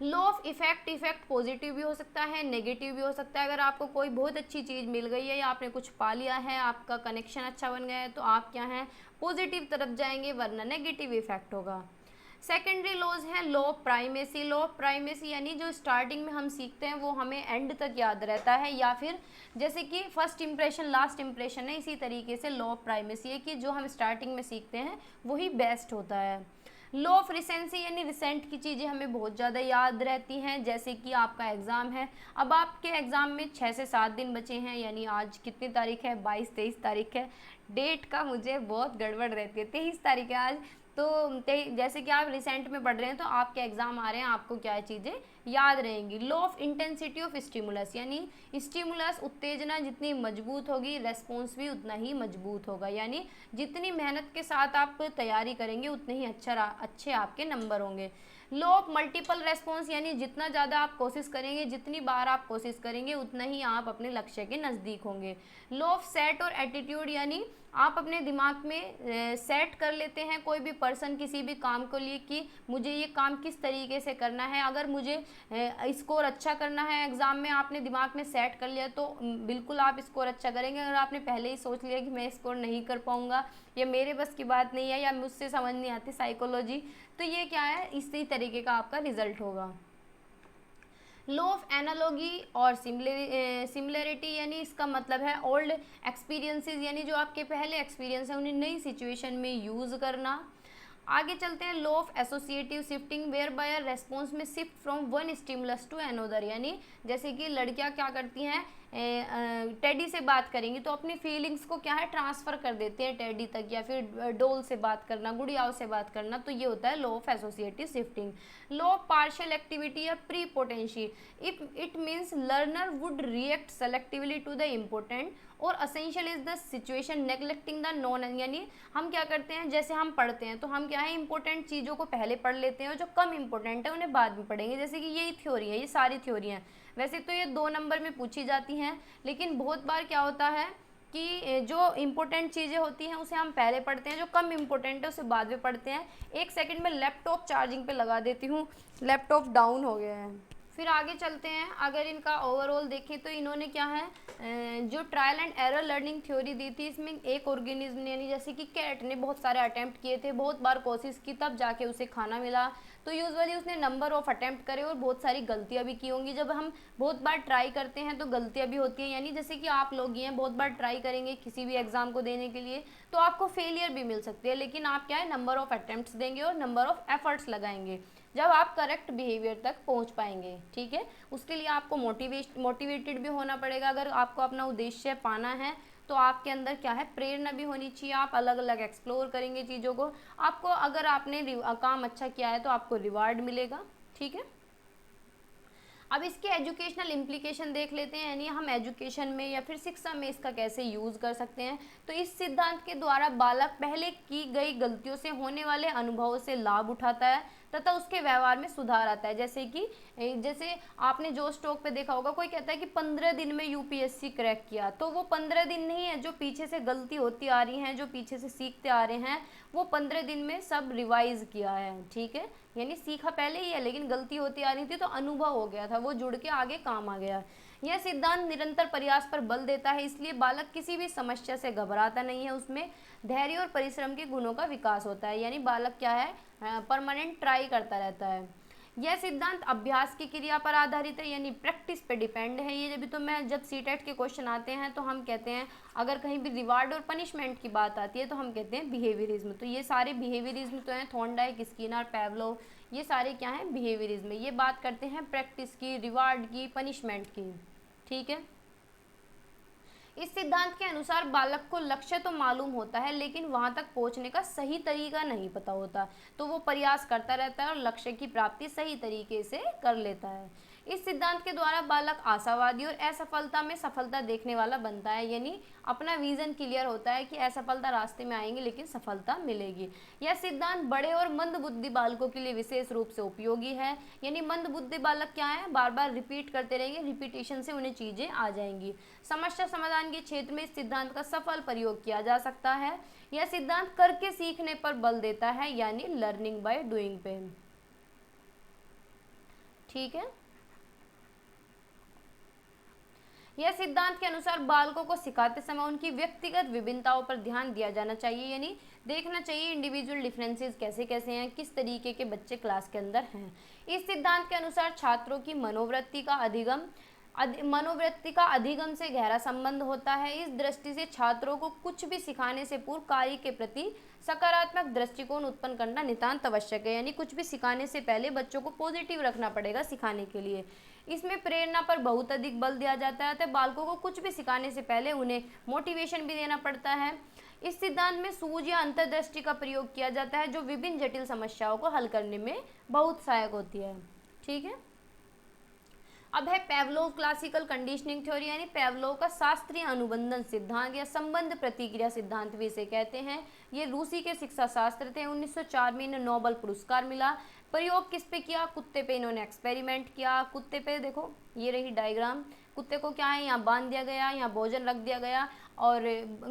[SPEAKER 1] Law of effect, effect positive भी हो सकता है, नेगेटिव भी हो सकता है। अगर आपको कोई बहुत अच्छी चीज़ मिल गई है या आपने कुछ पा लिया है, आपका कनेक्शन अच्छा बन गया है, तो आप क्या हैं, पॉजिटिव तरफ जाएंगे, वरना नेगेटिव इफेक्ट होगा। सेकेंडरी लॉज हैं law of primacy. Law of primacy यानी जो स्टार्टिंग में हम सीखते हैं वो हमें एंड तक याद रहता है, या फिर जैसे कि फर्स्ट इंप्रेशन लास्ट इंप्रेशन है, इसी तरीके से लॉ ऑफ प्राइमेसी है कि जो हम स्टार्टिंग में सीखते हैं वही बेस्ट होता है। लॉ ऑफ रिसेंसी यानी रिसेंट की चीज़ें हमें बहुत ज़्यादा याद रहती हैं, जैसे कि आपका एग्ज़ाम है, अब आपके एग्ज़ाम में 6 से 7 दिन बचे हैं, यानी आज कितनी तारीख है, 22-23 तारीख है, डेट का मुझे बहुत गड़बड़ रहती है, 23 तारीख है आज। तो जैसे कि आप रिसेंट में पढ़ रहे हैं तो आपके एग्ज़ाम आ रहे हैं, आपको क्या चीज़ें याद रहेंगी। Law of intensity of stimulus यानी स्टिमुलस उत्तेजना जितनी मजबूत होगी, रेस्पॉन्स भी उतना ही मजबूत होगा, यानी जितनी मेहनत के साथ आप तैयारी करेंगे उतने ही अच्छे आपके नंबर होंगे। लॉ ऑफ मल्टीपल रेस्पॉन्स यानी जितना ज़्यादा आप कोशिश करेंगे, जितनी बार आप कोशिश करेंगे, उतना ही आप अपने लक्ष्य के नज़दीक होंगे। लॉ ऑफ सेट और एटीट्यूड यानी आप अपने दिमाग में सेट कर लेते हैं कोई भी पर्सन किसी भी काम को लिए कि मुझे ये काम किस तरीके से करना है। अगर मुझे स्कोर अच्छा करना है एग्ज़ाम में, आपने दिमाग में सेट कर लिया तो बिल्कुल आप स्कोर अच्छा करेंगे। अगर आपने पहले ही सोच लिया कि मैं स्कोर नहीं कर पाऊँगा, या मेरे बस की बात नहीं है, या मुझसे समझ नहीं आती साइकोलॉजी, तो ये क्या है, इसी तरीके का आपका रिजल्ट होगा। लॉ ऑफ एनालॉजी और सिमिलरिटी यानी इसका मतलब है ओल्ड एक्सपीरियंसेस यानी जो आपके पहले एक्सपीरियंस है उन्हें नई सिचुएशन में यूज़ करना। आगे चलते हैं law of associative shifting where by response में shift from one stimulus to another, यानी जैसे कि लड़कियां क्या करती हैं, टेडी से बात करेंगी तो अपनी फीलिंग्स को क्या है ट्रांसफ़र कर देते हैं टेडी तक, या फिर डोल से बात करना, गुड़ियाओं से बात करना, तो ये होता है law of associative shifting. Law of partial activity या prepotency, it means learner would react selectively to the important और essential is the situation neglecting the non, यानी हम क्या करते हैं, जैसे हम पढ़ते हैं तो हम क्या है इंपॉर्टेंट चीज़ों को पहले पढ़ लेते हैं और जो कम इंपॉर्टेंट है उन्हें बाद में पढ़ेंगे। जैसे कि यही थ्योरी है, ये सारी थ्योरी हैं, वैसे तो ये 2 नंबर में पूछी जाती हैं, लेकिन बहुत बार क्या होता है कि जो इम्पोर्टेंट चीज़ें होती हैं उसे हम पहले पढ़ते हैं, जो कम इम्पोर्टेंट है उसे बाद में पढ़ते हैं। 1 सेकंड में लैपटॉप चार्जिंग पे लगा देती हूँ, लैपटॉप डाउन हो गया है। फिर आगे चलते हैं, अगर इनका ओवरऑल देखें तो इन्होंने क्या है जो trial and error learning theory दी थी, इसमें एक ऑर्गेनिज्म यानी जैसे कि कैट ने बहुत सारे अटेम्प्ट किए थे, बहुत बार कोशिश की, तब जाके उसे खाना मिला, तो यूजुअली उसने नंबर ऑफ अटेम्प्ट करे और बहुत सारी गलतियां भी की होंगी। जब हम बहुत बार ट्राई करते हैं तो गलतियां भी होती हैं, यानी जैसे कि आप लोग ही हैं बहुत बार ट्राई करेंगे किसी भी एग्जाम को देने के लिए तो आपको फेलियर भी मिल सकती है, लेकिन आप क्या है नंबर ऑफ अटेम्प्ट्स देंगे और नंबर ऑफ एफर्ट्स लगाएंगे जब आप करेक्ट बिहेवियर तक पहुंच पाएंगे। ठीक है, उसके लिए आपको मोटिवेटेड भी होना पड़ेगा। अगर आपको अपना उद्देश्य पाना है तो आपके अंदर क्या है प्रेरणा भी होनी चाहिए, आप अलग अलग एक्सप्लोर करेंगे चीज़ों को, आपको अगर आपने काम अच्छा किया है तो आपको रिवार्ड मिलेगा। ठीक है, अब इसके एजुकेशनल इम्प्लीकेशन देख लेते हैं, यानी हम एजुकेशन में या फिर शिक्षा में इसका कैसे यूज़ कर सकते हैं। तो इस सिद्धांत के द्वारा बालक पहले की गई गलतियों से होने वाले अनुभवों से लाभ उठाता है तथा उसके व्यवहार में सुधार आता है। जैसे आपने जो स्टॉक पे देखा होगा, कोई कहता है कि 15 दिन में यूपीएससी क्रैक किया, तो वो 15 दिन नहीं है, जो पीछे से गलती होती आ रही हैं, जो पीछे से सीखते आ रहे हैं, वो 15 दिन में सब रिवाइज किया है। ठीक है, यानी सीखा पहले ही है लेकिन गलती होती आ रही थी तो अनुभव हो गया था, वो जुड़ के आगे काम आ गया। यह सिद्धांत निरंतर प्रयास पर बल देता है, इसलिए बालक किसी भी समस्या से घबराता नहीं है, उसमें धैर्य और परिश्रम के गुणों का विकास होता है, यानी बालक क्या है परमानेंट ट्राई करता रहता है। यह सिद्धांत अभ्यास की क्रिया पर आधारित है, यानी प्रैक्टिस पे डिपेंड है। ये जब सीटेट के क्वेश्चन आते हैं तो हम कहते हैं, अगर कहीं भी रिवार्ड और पनिशमेंट की बात आती है तो हम कहते हैं बिहेवियरिज्म। तो ये सारे बिहेवियरिज्म तो हैं, थॉर्नडाइक, स्किनर, पैवलोव, ये सारे क्या हैं बिहेवियरिज्म। ये बात करते हैं प्रैक्टिस की, रिवार्ड की, पनिशमेंट की। ठीक है, इस सिद्धांत के अनुसार बालक को लक्ष्य तो मालूम होता है लेकिन वहां तक पहुंचने का सही तरीका नहीं पता होता, तो वो प्रयास करता रहता है और लक्ष्य की प्राप्ति सही तरीके से कर लेता है। इस सिद्धांत के द्वारा बालक आशावादी और असफलता में सफलता देखने वाला बनता है, यानी अपना विजन क्लियर होता है कि असफलता रास्ते में आएंगे लेकिन सफलता मिलेगी। यह सिद्धांत बड़े और मंद बुद्धि बालकों के लिए विशेष रूप से उपयोगी है, यानी मंद बुद्धि बालक क्या है बार बार रिपीट करते रहेंगे, रिपीटेशन से उन्हें चीज़ें आ जाएंगी। समस्या समाधान के क्षेत्र में इस सिद्धांत का सफल प्रयोग किया जा सकता है। यह सिद्धांत करके सीखने पर बल देता है, यानी लर्निंग बाय डूइंग पे। ठीक है। यह सिद्धांत के अनुसार बालकों को सिखाते समय उनकी व्यक्तिगत विभिन्नताओं पर ध्यान दिया जाना चाहिए, यानी देखना चाहिए इंडिविजुअल डिफरेंसेस कैसे कैसे हैं, किस तरीके के बच्चे क्लास के अंदर हैं। इस सिद्धांत के अनुसार छात्रों की मनोवृत्ति का अधिगम से गहरा संबंध होता है। इस दृष्टि से छात्रों को कुछ भी सिखाने से पूर्व कार्य के प्रति सकारात्मक दृष्टिकोण उत्पन्न करना नितांत आवश्यक है, यानी कुछ भी सिखाने से पहले बच्चों को पॉजिटिव रखना पड़ेगा सिखाने के लिए। इसमें प्रेरणा पर बहुत अधिक बल दिया जाता है, तो बालकों को कुछ भी सिखाने से पहले उन्हें मोटिवेशन भी देना पड़ता है। इस सिद्धांत में सूझ या अंतर्दृष्टि का प्रयोग किया जाता है, जो विभिन्न जटिल समस्याओं को हल करने में बहुत सहायक होती है। ठीक है। अब है पेवलोव क्लासिकल कंडीशनिंग थ्योरी, यानी पेवलोव का शास्त्रीय अनुबंधन सिद्धांत या संबंध प्रतिक्रिया सिद्धांत भी इसे कहते हैं। ये रूसी के शिक्षा शास्त्र थे। 1904 में इन्हें नोबेल पुरस्कार मिला। प्रयोग किस पे किया? कुत्ते पे इन्होंने एक्सपेरिमेंट किया। कुत्ते पे देखो, ये रही डायग्राम। कुत्ते को क्या है, यहाँ बांध दिया गया, यहाँ भोजन रख दिया गया, और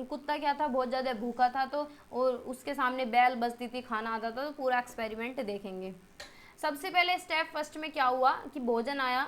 [SPEAKER 1] कुत्ता क्या था, बहुत ज़्यादा भूखा था, तो और उसके सामने बैल बजती थी, खाना आता था। तो पूरा एक्सपेरिमेंट देखेंगे। सबसे पहले स्टेप फर्स्ट में क्या हुआ कि भोजन आया,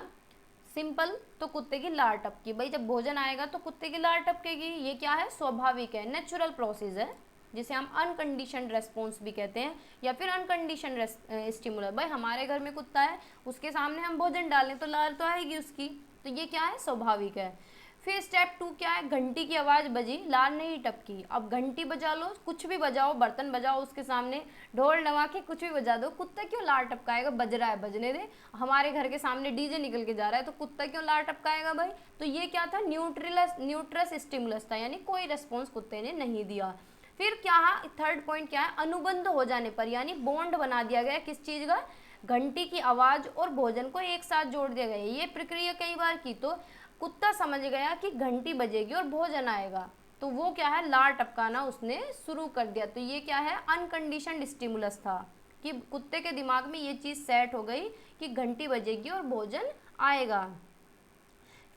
[SPEAKER 1] सिंपल, तो कुत्ते की लार टपकी। भाई जब भोजन आएगा तो कुत्ते की लार टपकेगी, ये क्या है, स्वाभाविक है, नेचुरल प्रोसेस है, जिसे हम अनकंडीशनड रेस्पॉन्स भी कहते हैं, या फिर अनकंडीशनड स्टिमुलस। भाई हमारे घर में कुत्ता है, उसके सामने हम भोजन डालें तो लार तो आएगी उसकी, तो ये क्या है, स्वाभाविक है। फिर स्टेप 2 क्या है, घंटी की आवाज़ बजी, लार नहीं टपकी। अब घंटी बजा लो, कुछ भी बजाओ, बर्तन बजाओ उसके सामने, ढोल डमाके कुछ भी बजा दो, कुत्ता क्यों लार टपकाएगा? बज रहा है, बजने दे। हमारे घर के सामने डीजे निकल के जा रहा है, तो कुत्ता क्यों लार टपकाएगा भाई? तो ये क्या था, न्यूट्रस स्टिमुलस था, यानी कोई रेस्पॉन्स कुत्ते ने नहीं दिया। फिर क्या है, थर्ड पॉइंट क्या है, अनुबंध हो जाने पर, यानी बॉन्ड बना दिया गया किस चीज़ का, घंटी की आवाज़ और भोजन को एक साथ जोड़ दिया गया। ये प्रक्रिया कई बार की तो कुत्ता समझ गया कि घंटी बजेगी और भोजन आएगा, तो वो क्या है, लार टपकाना उसने शुरू कर दिया। तो ये क्या है, अनकंडीशनड स्टिमुलस था, कि कुत्ते के दिमाग में ये चीज़ सेट हो गई कि घंटी बजेगी और भोजन आएगा।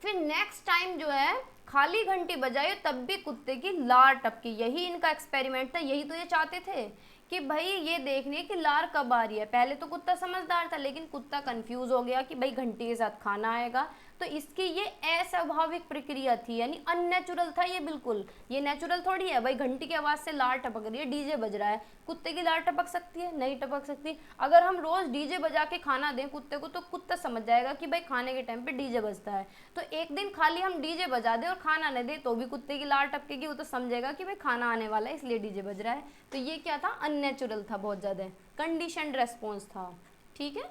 [SPEAKER 1] फिर नेक्स्ट टाइम जो है खाली घंटी बजाई तब भी कुत्ते की लार टपकी। यही इनका एक्सपेरिमेंट था, यही तो ये चाहते थे कि भाई ये देखने की लार कब आ रही है। पहले तो कुत्ता समझदार था, लेकिन कुत्ता कंफ्यूज हो गया कि भाई घंटी के साथ खाना आएगा, तो इसकी ये अस्वाभाविक प्रक्रिया थी, यानी अननेचुरल था ये बिल्कुल। ये नेचुरल थोड़ी है भाई, घंटी की आवाज़ से लार टपक रही है, डीजे बज रहा है, कुत्ते की लार टपक सकती है? नहीं टपक सकती। अगर हम रोज़ डीजे बजा के खाना दें कुत्ते को, तो कुत्ता समझ जाएगा कि भाई खाने के टाइम पे डीजे बजता है। तो एक दिन खाली हम डीजे बजा दें और खाना न दें तो भी कुत्ते की लार टपकेगी, वो तो समझेगा कि भाई खाना आने वाला है, इसलिए डीजे बज रहा है। तो ये क्या था, अननेचुरल था, बहुत ज़्यादा कंडीशनड रेस्पॉन्स था। ठीक है,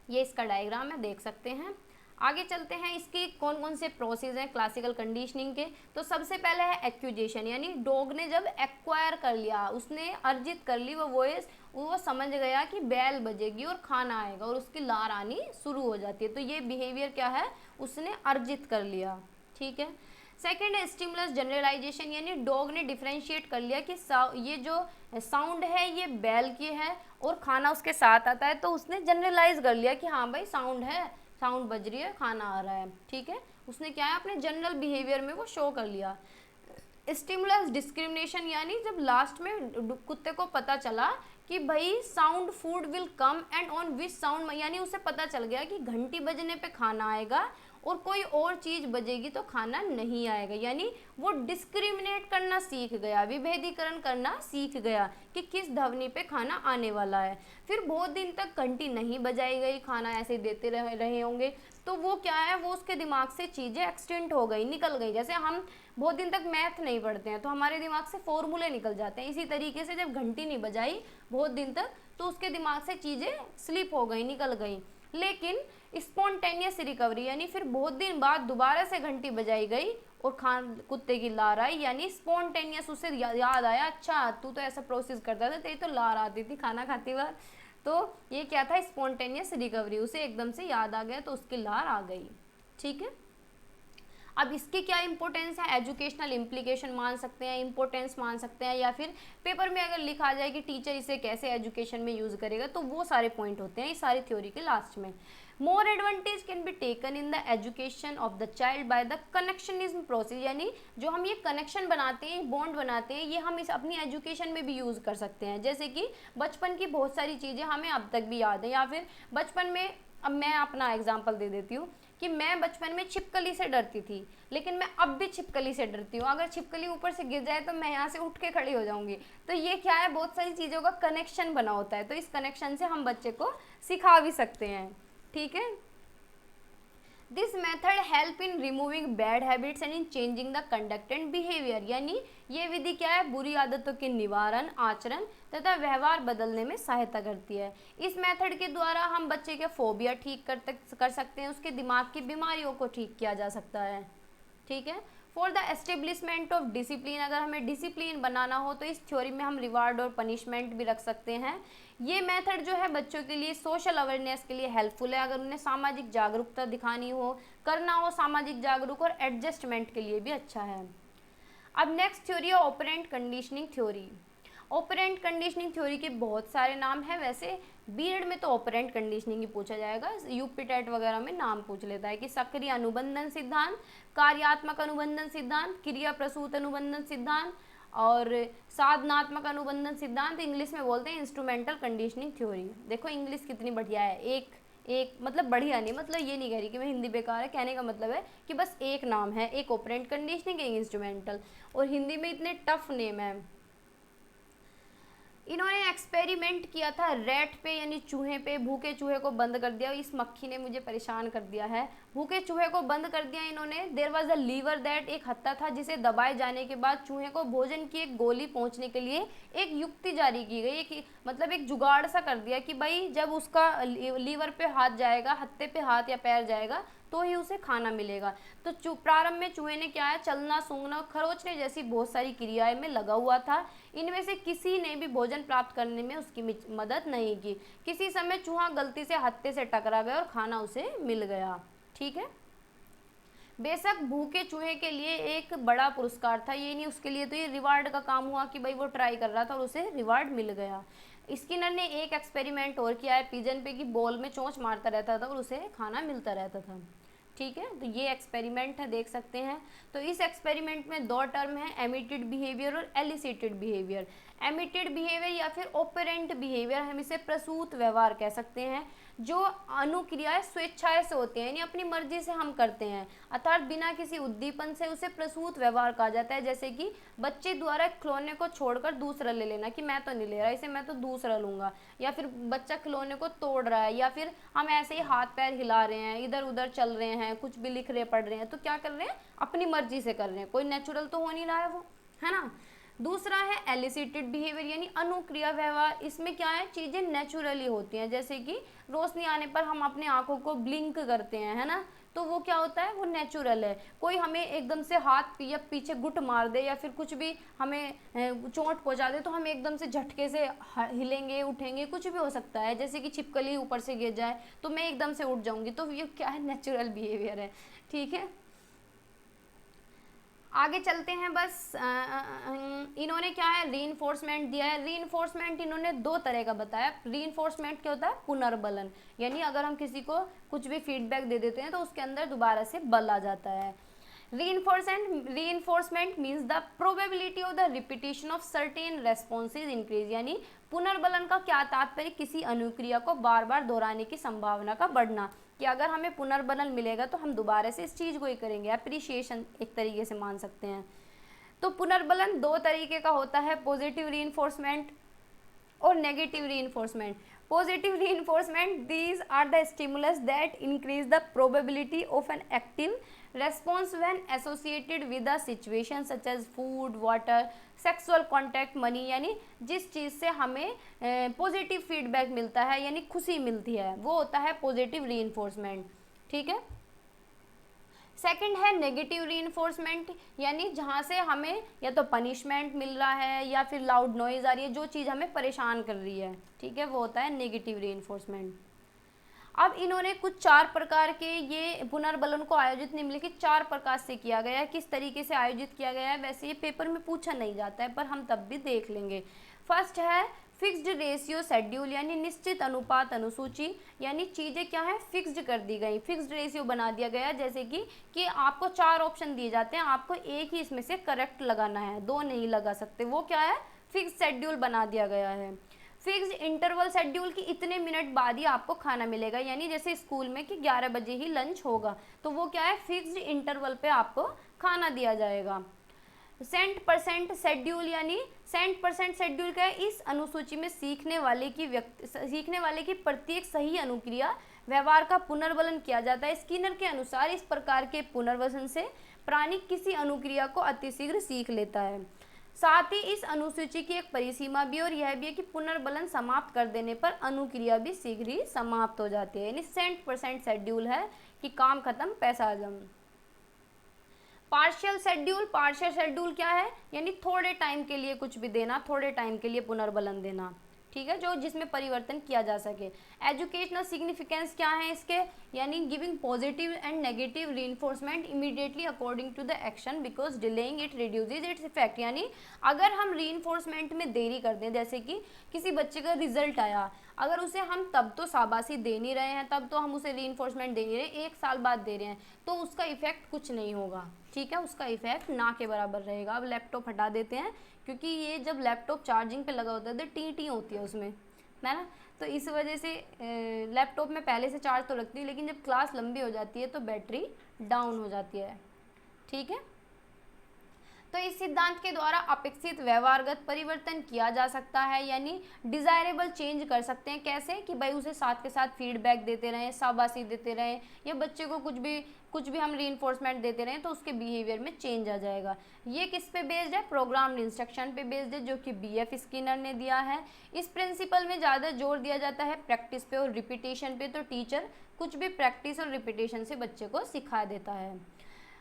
[SPEAKER 1] ये इसका डायग्राम है, देख सकते हैं। आगे चलते हैं, इसकी कौन कौन से प्रोसेस हैं क्लासिकल कंडीशनिंग के। तो सबसे पहले है एक्विजिशन, यानी डॉग ने जब एक्वायर कर लिया, उसने अर्जित कर ली वो वॉइस, वो समझ गया कि बैल बजेगी और खाना आएगा और उसकी लार आनी शुरू हो जाती है। तो ये बिहेवियर क्या है, उसने अर्जित कर लिया। ठीक है। सेकेंड है स्टिमुलस जनरलाइजेशन, यानी डॉग ने डिफ्रेंशिएट कर लिया कि ये जो साउंड है ये बैल की है और खाना उसके साथ आता है, तो उसने जनरलाइज कर लिया कि हाँ भाई साउंड है, साउंड बज रही है, खाना आ रहा है। ठीक है, उसने क्या है, अपने जनरल बिहेवियर में वो शो कर लिया। स्टिमुलस डिस्क्रिमिनेशन, यानी जब लास्ट में कुत्ते को पता चला कि भाई sound food will come and on which sound, यानी उसे पता चल गया कि घंटी बजने पे खाना आएगा और कोई और चीज़ बजेगी तो खाना नहीं आएगा, यानी वो डिस्क्रिमिनेट करना सीख गया, विभेदीकरण करना सीख गया कि किस ध्वनि पे खाना आने वाला है। फिर बहुत दिन तक घंटी नहीं बजाई गई, खाना ऐसे देते रहे होंगे, तो वो क्या है, वो उसके दिमाग से चीज़ें एक्सटेंट हो गई, निकल गई। जैसे हम बहुत दिन तक मैथ नहीं पढ़ते हैं तो हमारे दिमाग से फॉर्मूले निकल जाते हैं, इसी तरीके से जब घंटी नहीं बजाई बहुत दिन तक तो उसके दिमाग से चीज़ें स्लिप हो गई, निकल गई। लेकिन स्पॉन्टेनियस रिकवरी, यानी फिर बहुत दिन बाद दोबारा से घंटी बजाई गई और कुत्ते की लार आई, यानी स्पॉन्टेनियस, उसे याद आया, अच्छा तू तो ऐसा प्रोसेस करता था, तेरी तो लार आती थी खाना खाती बार। तो ये क्या था, स्पॉन्टेनियस रिकवरी, उसे एकदम से याद आ गया तो उसकी लार आ गई। ठीक है। अब इसके क्या इंपॉर्टेंस है, एजुकेशनल इम्प्लीकेशन मान सकते हैं, इंपॉर्टेंस मान सकते हैं, या फिर पेपर में अगर लिखा जाए कि टीचर इसे कैसे एजुकेशन में यूज़ करेगा, तो वो सारे पॉइंट होते हैं इस सारी थ्योरी के लास्ट में। More advantage can be taken in the education of the child by the connectionism process, यानी जो हम ये कनेक्शन बनाते हैं, बॉन्ड बनाते हैं, ये हम इस अपनी एजुकेशन में भी यूज़ कर सकते हैं। जैसे कि बचपन की बहुत सारी चीज़ें हमें अब तक भी याद है, या फिर बचपन में, अब मैं अपना एग्जांपल दे देती हूँ कि मैं बचपन में छिपकली से डरती थी, लेकिन मैं अब भी छिपकली से डरती हूँ। अगर छिपकली ऊपर से गिर जाए तो मैं यहाँ से उठ के खड़ी हो जाऊंगी। तो ये क्या है, बहुत सारी चीज़ों का कनेक्शन बना होता है, तो इस कनेक्शन से हम बच्चे को सिखा भी सकते हैं। ठीक है, this method help in removing bad habits and in changing the conduct and behaviour, यानी ये विधि क्या है, बुरी आदतों के निवारण, आचरण तथा व्यवहार बदलने में सहायता करती है। इस मेथड के द्वारा हम बच्चे के फोबिया ठीक कर सकते हैं, उसके दिमाग की बीमारियों को ठीक किया जा सकता है। ठीक है, for the establishment of discipline, अगर हमें डिसिप्लिन बनाना हो तो इस थ्योरी में हम रिवार्ड और पनिशमेंट भी रख सकते हैं। ये मेथड जो है बच्चों के लिए सोशल अवेयरनेस के लिए हेल्पफुल है, अगर उन्हें सामाजिक जागरूकता दिखानी हो, करना हो सामाजिक जागरूक, और एडजस्टमेंट के लिए भी अच्छा है। अब नेक्स्ट थ्योरी है operant conditioning theory. Operant conditioning theory के बहुत सारे नाम हैं, वैसे बीएड में तो ऑपरेंट कंडीशनिंग ही पूछा जाएगा, यूपी टेट वगैरह में नाम पूछ लेता है कि सक्रिय अनुबंधन सिद्धांत, कार्यात्मक अनुबंधन सिद्धांत, क्रिया प्रसूत अनुबंधन सिद्धांत और साधनात्मक अनुबंधन सिद्धांत, इंग्लिश में बोलते हैं इंस्ट्रूमेंटल कंडीशनिंग थ्योरी। देखो इंग्लिश कितनी बढ़िया है, एक मतलब बढ़िया नहीं, मतलब ये नहीं कह रही कि मैं हिंदी बेकार है, कहने का मतलब है कि बस एक नाम है, एक ऑपरेंट कंडीशनिंग, एक इंस्ट्रूमेंटल, और हिंदी में इतने टफ नेम है। इन्होंने एक्सपेरिमेंट किया था रैट पे, यानी चूहे पे, भूखे चूहे को बंद कर दिया। इस मक्खी ने मुझे परेशान कर दिया है। भूखे चूहे को बंद कर दिया इन्होंने। There was a lever that, एक हत्था था जिसे दबाए जाने के बाद चूहे को भोजन की एक गोली पहुंचने के लिए एक युक्ति जारी की गई, एक मतलब एक जुगाड़ सा कर दिया कि भाई जब उसका लीवर पे हाथ जाएगा, हत्थे पे हाथ या पैर जाएगा तो ही उसे खाना मिलेगा। तो प्रारंभ में चूहे ने क्या है, चलना, सूंघना, खरोचने जैसी बहुत सारी क्रियाएं में लगा हुआ था। इनमें से किसी ने भी भोजन प्राप्त करने में उसकी मदद नहीं की। किसी समय चूहा गलती से हत्थे से टकरा गया और खाना उसे मिल गया। ठीक है, बेशक भूखे चूहे के लिए एक बड़ा पुरस्कार था, ये नहीं उसके लिए तो ये रिवार्ड का काम हुआ कि भाई वो ट्राई कर रहा था और उसे रिवार्ड मिल गया। स्किनर ने एक एक्सपेरिमेंट और किया है पिजन पे, कि बॉल में चोंच मारता रहता था और उसे खाना मिलता रहता था। ठीक है, तो ये एक्सपेरिमेंट है, देख सकते हैं। तो इस एक्सपेरिमेंट में दो टर्म है, एमिटेड बिहेवियर और एलिसिटेड बिहेवियर। एमिटेड बिहेवियर या फिर ऑपरेंट बिहेवियर, हम इसे प्रसूत व्यवहार कह सकते हैं। जो अनुक्रियाएं स्वेच्छाएं से होती हैं, यानी अपनी मर्जी से हम करते हैं, अर्थात बिना किसी उद्दीपन से, उसे प्रसूत व्यवहार कहा जाता है। जैसे कि बच्चे द्वारा खिलौने को छोड़कर दूसरा ले लेना, कि मैं तो नहीं ले रहा इसे, मैं तो दूसरा लूंगा, या फिर बच्चा खिलौने को तोड़ रहा है, या फिर हम ऐसे ही हाथ पैर हिला रहे हैं, इधर उधर चल रहे हैं, कुछ भी लिख रहे पढ़ रहे हैं, तो क्या कर रहे हैं, अपनी मर्जी से कर रहे हैं, कोई नेचुरल तो हो नहीं रहा है वो, है ना। दूसरा है एलिसिटेड बिहेवियर, यानी अनुक्रिया व्यवहार। इसमें क्या है, चीज़ें नेचुरली होती हैं, जैसे कि रोशनी आने पर हम अपने आंखों को ब्लिंक करते हैं, है ना, तो वो क्या होता है, वो नेचुरल है। कोई हमें एकदम से हाथ या पीछे गुट मार दे या फिर कुछ भी हमें चोट पहुंचा दे, तो हम एकदम से झटके से हिलेंगे, उठेंगे, कुछ भी हो सकता है। जैसे कि छिपकली ऊपर से गिर जाए तो मैं एकदम से उठ जाऊंगी, तो ये क्या है, नेचुरल बिहेवियर है। ठीक है, आगे चलते हैं। बस इन्होंने क्या है, रीइंफोर्समेंट दिया है। रीइंफोर्समेंट इन्होंने दो तरह का बताया। रीइंफोर्समेंट क्या होता है, पुनर्बलन, यानी अगर हम किसी को कुछ भी फीडबैक दे देते हैं तो उसके अंदर दोबारा से बल आ जाता है। reinforcement means the probability of the repetition of certain responses increase, यानी पुनर्बलन का क्या तात्पर्य, किसी अनुक्रिया को बार बार दोहराने की संभावना का बढ़ना, कि अगर हमें पुनर्बलन मिलेगा तो हम दोबारा से इस चीज़ को ही करेंगे। अप्रिशिएशन एक तरीके से मान सकते हैं। तो पुनर्बलन दो तरीके का होता है, पॉजिटिव रीइंफोर्समेंट और negative reinforcement. Positive reinforcement, these are the stimulus that increase the probability of an active response when associated with a situation such as food, water, sexual contact, money, यानी जिस चीज़ से हमें पॉजिटिव फीडबैक मिलता है, यानी खुशी मिलती है, वो होता है पॉजिटिव रीइंफोर्समेंट। ठीक है, सेकंड है नेगेटिव रीइंफोर्समेंट, यानी जहाँ से हमें या तो पनिशमेंट मिल रहा है या फिर लाउड नॉइज आ रही है, जो चीज़ हमें परेशान कर रही है। ठीक है, वो होता है नेगेटिव रीइंफोर्समेंट। अब इन्होंने कुछ 4 प्रकार के ये पुनर्बलन को आयोजित निम्नलिखित 4 प्रकार से किया गया है। किस तरीके से आयोजित किया गया है, वैसे ये पेपर में पूछा नहीं जाता है पर हम तब भी देख लेंगे। फर्स्ट है फिक्स्ड रेशियो शेड्यूल, यानी निश्चित अनुपात अनुसूची, यानी चीज़ें क्या है फिक्स्ड कर दी गई, फिक्स्ड रेशियो बना दिया गया। जैसे कि आपको 4 ऑप्शन दिए जाते हैं, आपको एक ही इसमें से करेक्ट लगाना है, 2 नहीं लगा सकते। वो क्या है फिक्स्ड शेड्यूल बना दिया गया है। फिक्स्ड इंटरवल शेड्यूल की इतने मिनट बाद ही आपको खाना मिलेगा, यानी जैसे स्कूल में कि 11 बजे ही लंच होगा, तो वो क्या है फिक्स्ड इंटरवल पे आपको खाना दिया जाएगा। सेंट परसेंट शेड्यूल, यानी सेंट परसेंट शेड्यूल क्या है, इस अनुसूची में सीखने वाले की प्रत्येक सही अनुक्रिया व्यवहार का पुनर्बलन किया जाता है। स्किनर के अनुसार इस प्रकार के पुनर्वसन से प्राणी किसी अनुक्रिया को अतिशीघ्र सीख लेता है। साथ ही इस अनुसूची की एक परिसीमा भी और यह भी है कि पुनर्बलन समाप्त कर देने पर अनुक्रिया भी शीघ्र ही समाप्त हो जाती है, यानी सेंट परसेंट शेड्यूल है कि काम खत्म पैसा हजम। पार्शियल शेड्यूल क्या है, यानी थोड़े टाइम के लिए कुछ भी देना, थोड़े टाइम के लिए पुनर्बलन देना, ठीक है, जो जिसमें परिवर्तन किया जा सके। एजुकेशनल सिग्निफिकेंस क्या है इसके, यानी giving positive and negative reinforcement immediately according to the action because delaying it reduces its effect, यानी अगर हम रीइंफोर्समेंट में देरी कर दें, जैसे कि किसी बच्चे का रिजल्ट आया, अगर उसे हम तब तो शाबाशी दे नहीं रहे हैं, तब तो हम उसे रीइंफोर्समेंट दे नहीं रहे, 1 साल बाद दे रहे हैं, तो उसका इफेक्ट कुछ नहीं होगा, ठीक है, उसका इफेक्ट ना के बराबर रहेगा। अब लैपटॉप हटा देते हैं, क्योंकि ये जब लैपटॉप चार्जिंग पे लगा होता है तो टी होती है उसमें, है ना, तो इस वजह से लैपटॉप में पहले से चार्ज तो रखती हूँ, लेकिन जब क्लास लंबी हो जाती है तो बैटरी डाउन हो जाती है, ठीक है। तो इस सिद्धांत के द्वारा अपेक्षित व्यवहारगत परिवर्तन किया जा सकता है, यानी डिजायरेबल चेंज कर सकते हैं। कैसे कि भाई उसे साथ के साथ फीडबैक देते रहें, शाबाशी देते रहें, या बच्चे को कुछ भी हम रीइंफोर्समेंट देते रहें तो उसके बिहेवियर में चेंज आ जाएगा। ये किस पे बेस्ड है, प्रोग्राम्ड इंस्ट्रक्शन पे बेस्ड है, जो कि BF स्किनर ने दिया है। इस प्रिंसिपल में ज़्यादा जोर दिया जाता है प्रैक्टिस पे और रिपीटेशन पे, तो टीचर कुछ भी प्रैक्टिस और रिपीटेशन से बच्चे को सिखा देता है।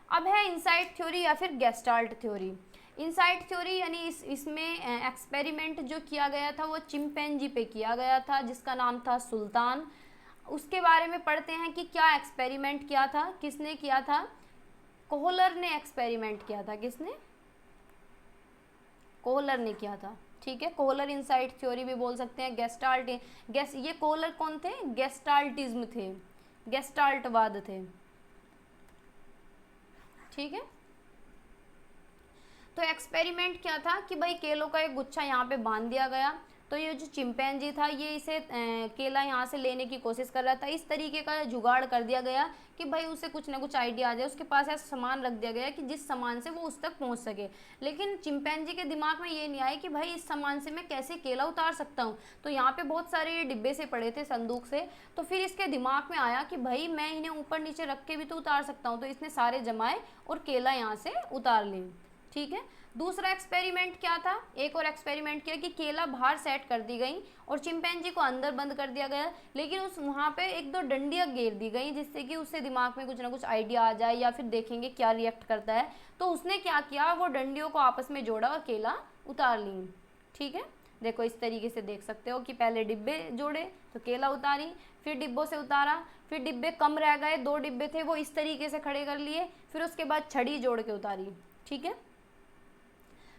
[SPEAKER 1] अब है इनसाइट थ्योरी या फिर गेस्टाल्ट थ्योरी। इनसाइट थ्योरी यानी इसमें एक्सपेरिमेंट जो किया गया था वो चिंपैंजी पे किया गया था, जिसका नाम था सुल्तान। उसके बारे में पढ़ते हैं कि क्या एक्सपेरिमेंट किया था, किसने किया था, कोहलर ने एक्सपेरिमेंट किया था। किसने, कोहलर ने किया था, ठीक है। कोहलर इनसाइट थ्योरी भी बोल सकते हैं। ये कोहलर कौन थे, गेस्टाल्टिज्म थे, गेस्टाल्टवाद थे, ठीक है। तो एक्सपेरिमेंट क्या था कि भाई केलों का एक गुच्छा यहाँ पे बांध दिया गया, तो ये जो चिंपैंजी था ये इसे केला यहाँ से लेने की कोशिश कर रहा था। इस तरीके का जुगाड़ कर दिया गया कि भाई उसे कुछ ना कुछ आइडिया आ जाए, उसके पास ऐसा सामान रख दिया गया कि जिस सामान से वो उस तक पहुँच सके। लेकिन चिंपैंजी के दिमाग में ये नहीं आया कि भाई इस सामान से मैं कैसे केला उतार सकता हूँ। तो यहाँ पे बहुत सारे ये डिब्बे से पड़े थे संदूक से, तो फिर इसके दिमाग में आया कि भाई मैं इन्हें ऊपर नीचे रख के भी तो उतार सकता हूँ। तो इसने सारे जमाए और केला यहाँ से उतार ली, ठीक है। दूसरा एक्सपेरिमेंट क्या था, एक और एक्सपेरिमेंट किया कि केला बाहर सेट कर दी गई और चिंपैंजी को अंदर बंद कर दिया गया, लेकिन उस वहाँ पे 1-2 डंडियाँ घेर दी गई जिससे कि उससे दिमाग में कुछ ना कुछ आइडिया आ जाए या फिर देखेंगे क्या रिएक्ट करता है। तो उसने क्या किया, वो डंडियों को आपस में जोड़ा और केला उतार ली, ठीक है। देखो इस तरीके से देख सकते हो कि पहले डिब्बे जोड़े तो केला उतारी, फिर डिब्बों से उतारा, फिर डिब्बे कम रह गए, 2 डिब्बे थे वो इस तरीके से खड़े कर लिए, फिर उसके बाद छड़ी जोड़ के उतारी, ठीक है।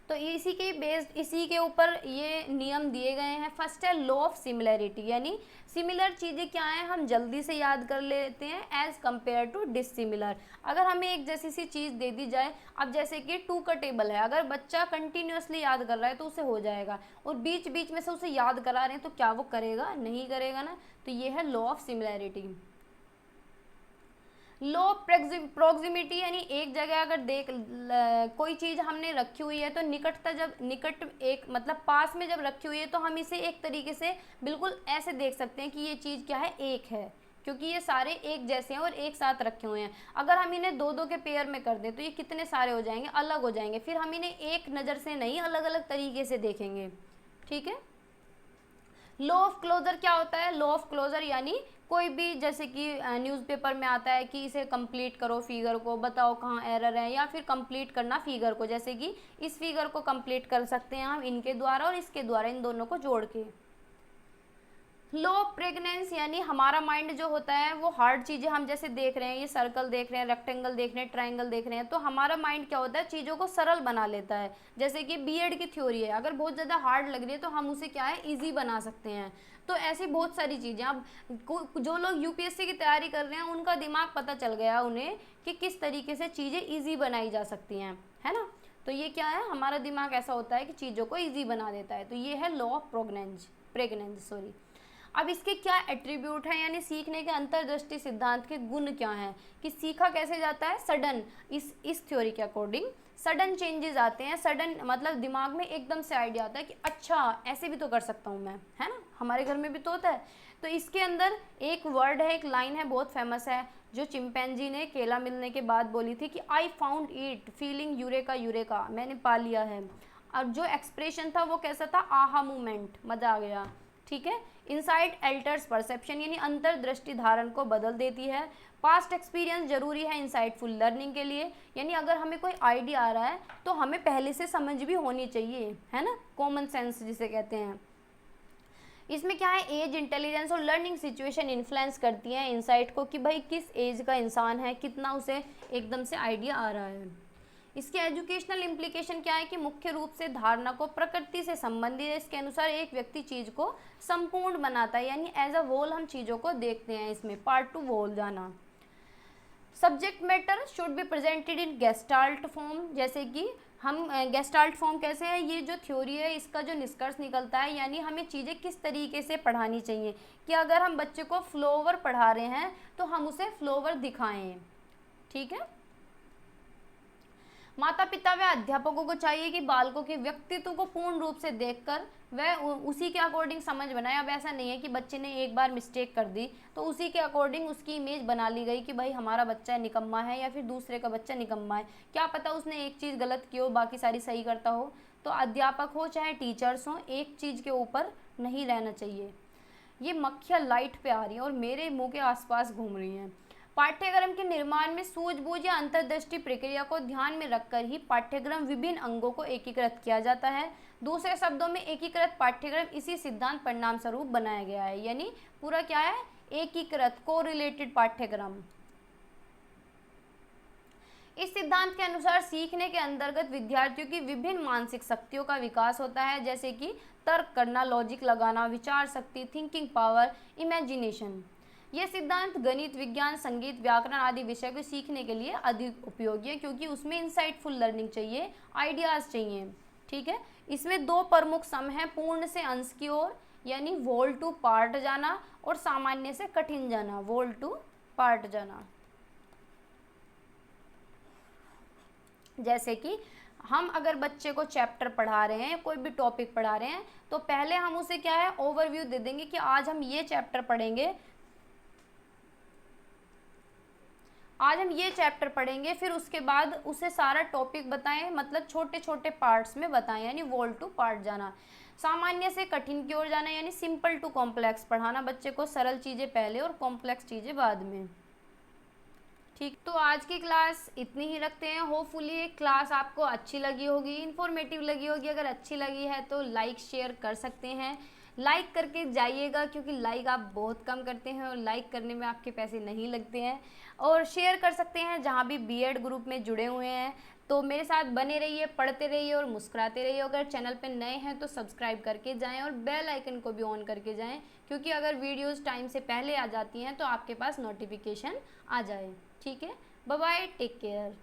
[SPEAKER 1] तो इसी के ऊपर ये नियम दिए गए हैं। फर्स्ट है लॉ ऑफ सिमिलैरिटी, यानी सिमिलर चीज़ें क्या हैं हम जल्दी से याद कर लेते हैं एज कंपेयर टू डिसिमिलर। अगर हमें एक जैसी सी चीज़ दे दी जाए, अब जैसे कि 2 का टेबल है, अगर बच्चा कंटिन्यूसली याद कर रहा है तो उसे हो जाएगा, और बीच बीच में से उसे याद करा रहे हैं तो क्या वो करेगा, नहीं करेगा ना। तो ये है law of similarity. Low proximity, यानी एक जगह अगर कोई चीज़ हमने रखी हुई है तो निकट एक मतलब पास में जब रखी हुई है तो हम इसे एक तरीके से बिल्कुल ऐसे देख सकते हैं कि ये चीज़ क्या है, एक है, क्योंकि ये सारे एक जैसे हैं और एक साथ रखे हुए हैं। अगर हम इन्हें 2-2 के पेयर में कर दें तो ये कितने सारे हो जाएंगे, अलग हो जाएंगे। फिर हम इन्हें एक नज़र से नहीं अलग अलग तरीके से देखेंगे, ठीक है। लॉ ऑफ क्लोजर क्या होता है, लॉ ऑफ क्लोजर यानी कोई भी जैसे कि न्यूज़पेपर में आता है कि इसे कंप्लीट करो फिगर को, बताओ कहाँ एरर है, या फिर कंप्लीट करना फिगर को, जैसे कि इस फिगर को कंप्लीट कर सकते हैं हम इनके द्वारा और इसके द्वारा, इन दोनों को जोड़ के। लो प्रेग्नेंस यानी हमारा माइंड जो होता है वो हार्ड चीज़ें हम जैसे देख रहे हैं, ये सर्कल देख रहे हैं, रेक्टेंगल देख रहे हैं, ट्रायंगल देख रहे हैं, तो हमारा माइंड क्या होता है, चीज़ों को सरल बना लेता है। जैसे कि बीएड की थ्योरी है, अगर बहुत ज़्यादा हार्ड लग रही है तो हम उसे क्या है, ईजी बना सकते हैं। तो ऐसी बहुत सारी चीज़ें, अब जो लोग यूपीएससी की तैयारी कर रहे हैं उनका दिमाग पता चल गया उन्हें कि किस तरीके से चीज़ें ईजी बनाई जा सकती हैं, है ना। तो ये क्या है, हमारा दिमाग ऐसा होता है कि चीज़ों को ईजी बना देता है। तो ये है लॉ ऑफ प्रेग्नेंस सॉरी। अब इसके क्या एट्रीब्यूट हैं, यानी सीखने के अंतर्दृष्टि सिद्धांत के गुण क्या हैं, कि सीखा कैसे जाता है, सडन, इस थ्योरी के अकॉर्डिंग सडन चेंजेस आते हैं। सडन मतलब दिमाग में एकदम से आइडिया आता है कि अच्छा ऐसे भी तो कर सकता हूँ मैं, है ना, हमारे घर में भी तो होता है। तो इसके अंदर एक वर्ड है, एक लाइन है, बहुत फेमस है, जो चिंपैंजी ने केला मिलने के बाद बोली थी कि I found it feeling eureka eureka, मैंने पा लिया है। और जो एक्सप्रेशन था वो कैसा था, आहा मूवमेंट, मजा आ गया, ठीक है। इनसाइट एल्टर्स परसेप्शन यानी अंतर्दृष्टि धारण को बदल देती है। पास्ट एक्सपीरियंस जरूरी है इंसाइटफुल लर्निंग के लिए, यानी अगर हमें कोई आइडिया आ रहा है तो हमें पहले से समझ भी होनी चाहिए, है ना, कॉमन सेंस जिसे कहते हैं। इसमें क्या है, एज, इंटेलिजेंस और लर्निंग सिचुएशन इन्फ्लुएंस करती हैं इंसाइट को, कि भाई किस एज का इंसान है, कितना उसे एकदम से आइडिया आ रहा है। इसके एजुकेशनल इम्प्लीकेशन क्या है, कि मुख्य रूप से धारणा को प्रकृति से संबंधित है। इसके अनुसार एक व्यक्ति चीज को संपूर्ण बनाता है, यानी एज अ होल हम चीजों को देखते हैं। इसमें पार्ट 2 होल जाना। Subject matter should be presented in gestalt form, जैसे कि हम गेस्टाल्ट फॉर्म कैसे है, ये जो थ्योरी है इसका जो निष्कर्ष निकलता है, यानी हमें चीज़ें किस तरीके से पढ़ानी चाहिए, कि अगर हम बच्चे को फ्लोवर पढ़ा रहे हैं तो हम उसे फ्लोवर दिखाएं, ठीक है। माता पिता व अध्यापकों को चाहिए कि बालकों के व्यक्तित्व को पूर्ण रूप से देखकर वह उसी के अकॉर्डिंग समझ बनाए। अब ऐसा नहीं है कि बच्चे ने एक बार मिस्टेक कर दी तो उसी के अकॉर्डिंग उसकी इमेज बना ली गई कि भाई हमारा बच्चा निकम्मा है या फिर दूसरे का बच्चा निकम्मा है। क्या पता उसने एक चीज़ गलत की हो, बाकी सारी सही करता हो। तो अध्यापक हो चाहे टीचर्स हो, एक चीज़ के ऊपर नहीं रहना चाहिए। ये मक्खियाँ लाइट पे आ रही हैं और मेरे मुंह के आसपास घूम रही हैं। पाठ्यक्रम के निर्माण में सूझबूझ या अंतर्दृष्टि प्रक्रिया को ध्यान में रखकर ही पाठ्यक्रम विभिन्न अंगों को एकीकृत किया जाता है। दूसरे शब्दों में एकीकृत पाठ्यक्रम इसी सिद्धांत परिणाम स्वरूप बनाया गया है, यानी पूरा क्या है, एकीकृत कोरिलेटेड पाठ्यक्रम। इस सिद्धांत के अनुसार सीखने के अंतर्गत विद्यार्थियों की विभिन्न मानसिक शक्तियों का विकास होता है, जैसे कि तर्क करना, लॉजिक लगाना, विचार शक्ति, थिंकिंग पावर, इमेजिनेशन। यह सिद्धांत गणित, विज्ञान, संगीत, व्याकरण आदि विषय को सीखने के लिए अधिक उपयोगी है, क्योंकि उसमें इंसाइटफुल लर्निंग चाहिए, आइडियाज चाहिए, ठीक है। इसमें दो प्रमुख सम हैं, पूर्ण से अंश की ओर यानी वोल टू पार्ट जाना, और सामान्य से कठिन जाना, वोल टू पार्ट जाना। जैसे कि हम अगर बच्चे को चैप्टर पढ़ा रहे हैं, कोई भी टॉपिक पढ़ा रहे हैं, तो पहले हम उसे क्या है, ओवरव्यू दे देंगे कि आज हम ये चैप्टर पढ़ेंगे, फिर उसके बाद उसे सारा टॉपिक बताएं, मतलब छोटे छोटे पार्ट्स में बताएं, यानी वोल टू पार्ट जाना। सामान्य से कठिन की ओर जाना, यानी सिंपल टू कॉम्प्लेक्स पढ़ाना बच्चे को, सरल चीज़ें पहले और कॉम्प्लेक्स चीज़ें बाद में, ठीक। तो आज की क्लास इतनी ही रखते हैं। होपफुली क्लास आपको अच्छी लगी होगी, इन्फॉर्मेटिव लगी होगी। अगर अच्छी लगी है तो लाइक शेयर कर सकते हैं, लाइक करके जाइएगा, क्योंकि लाइक आप बहुत कम करते हैं और लाइक करने में आपके पैसे नहीं लगते हैं। और शेयर कर सकते हैं जहाँ भी बीएड ग्रुप में जुड़े हुए हैं। तो मेरे साथ बने रहिए, पढ़ते रहिए और मुस्कुराते रहिए। अगर चैनल पे नए हैं तो सब्सक्राइब करके जाएं और बेल आइकन को भी ऑन करके जाएं, क्योंकि अगर वीडियोस टाइम से पहले आ जाती हैं तो आपके पास नोटिफिकेशन आ जाए, ठीक है। Bye bye, take care.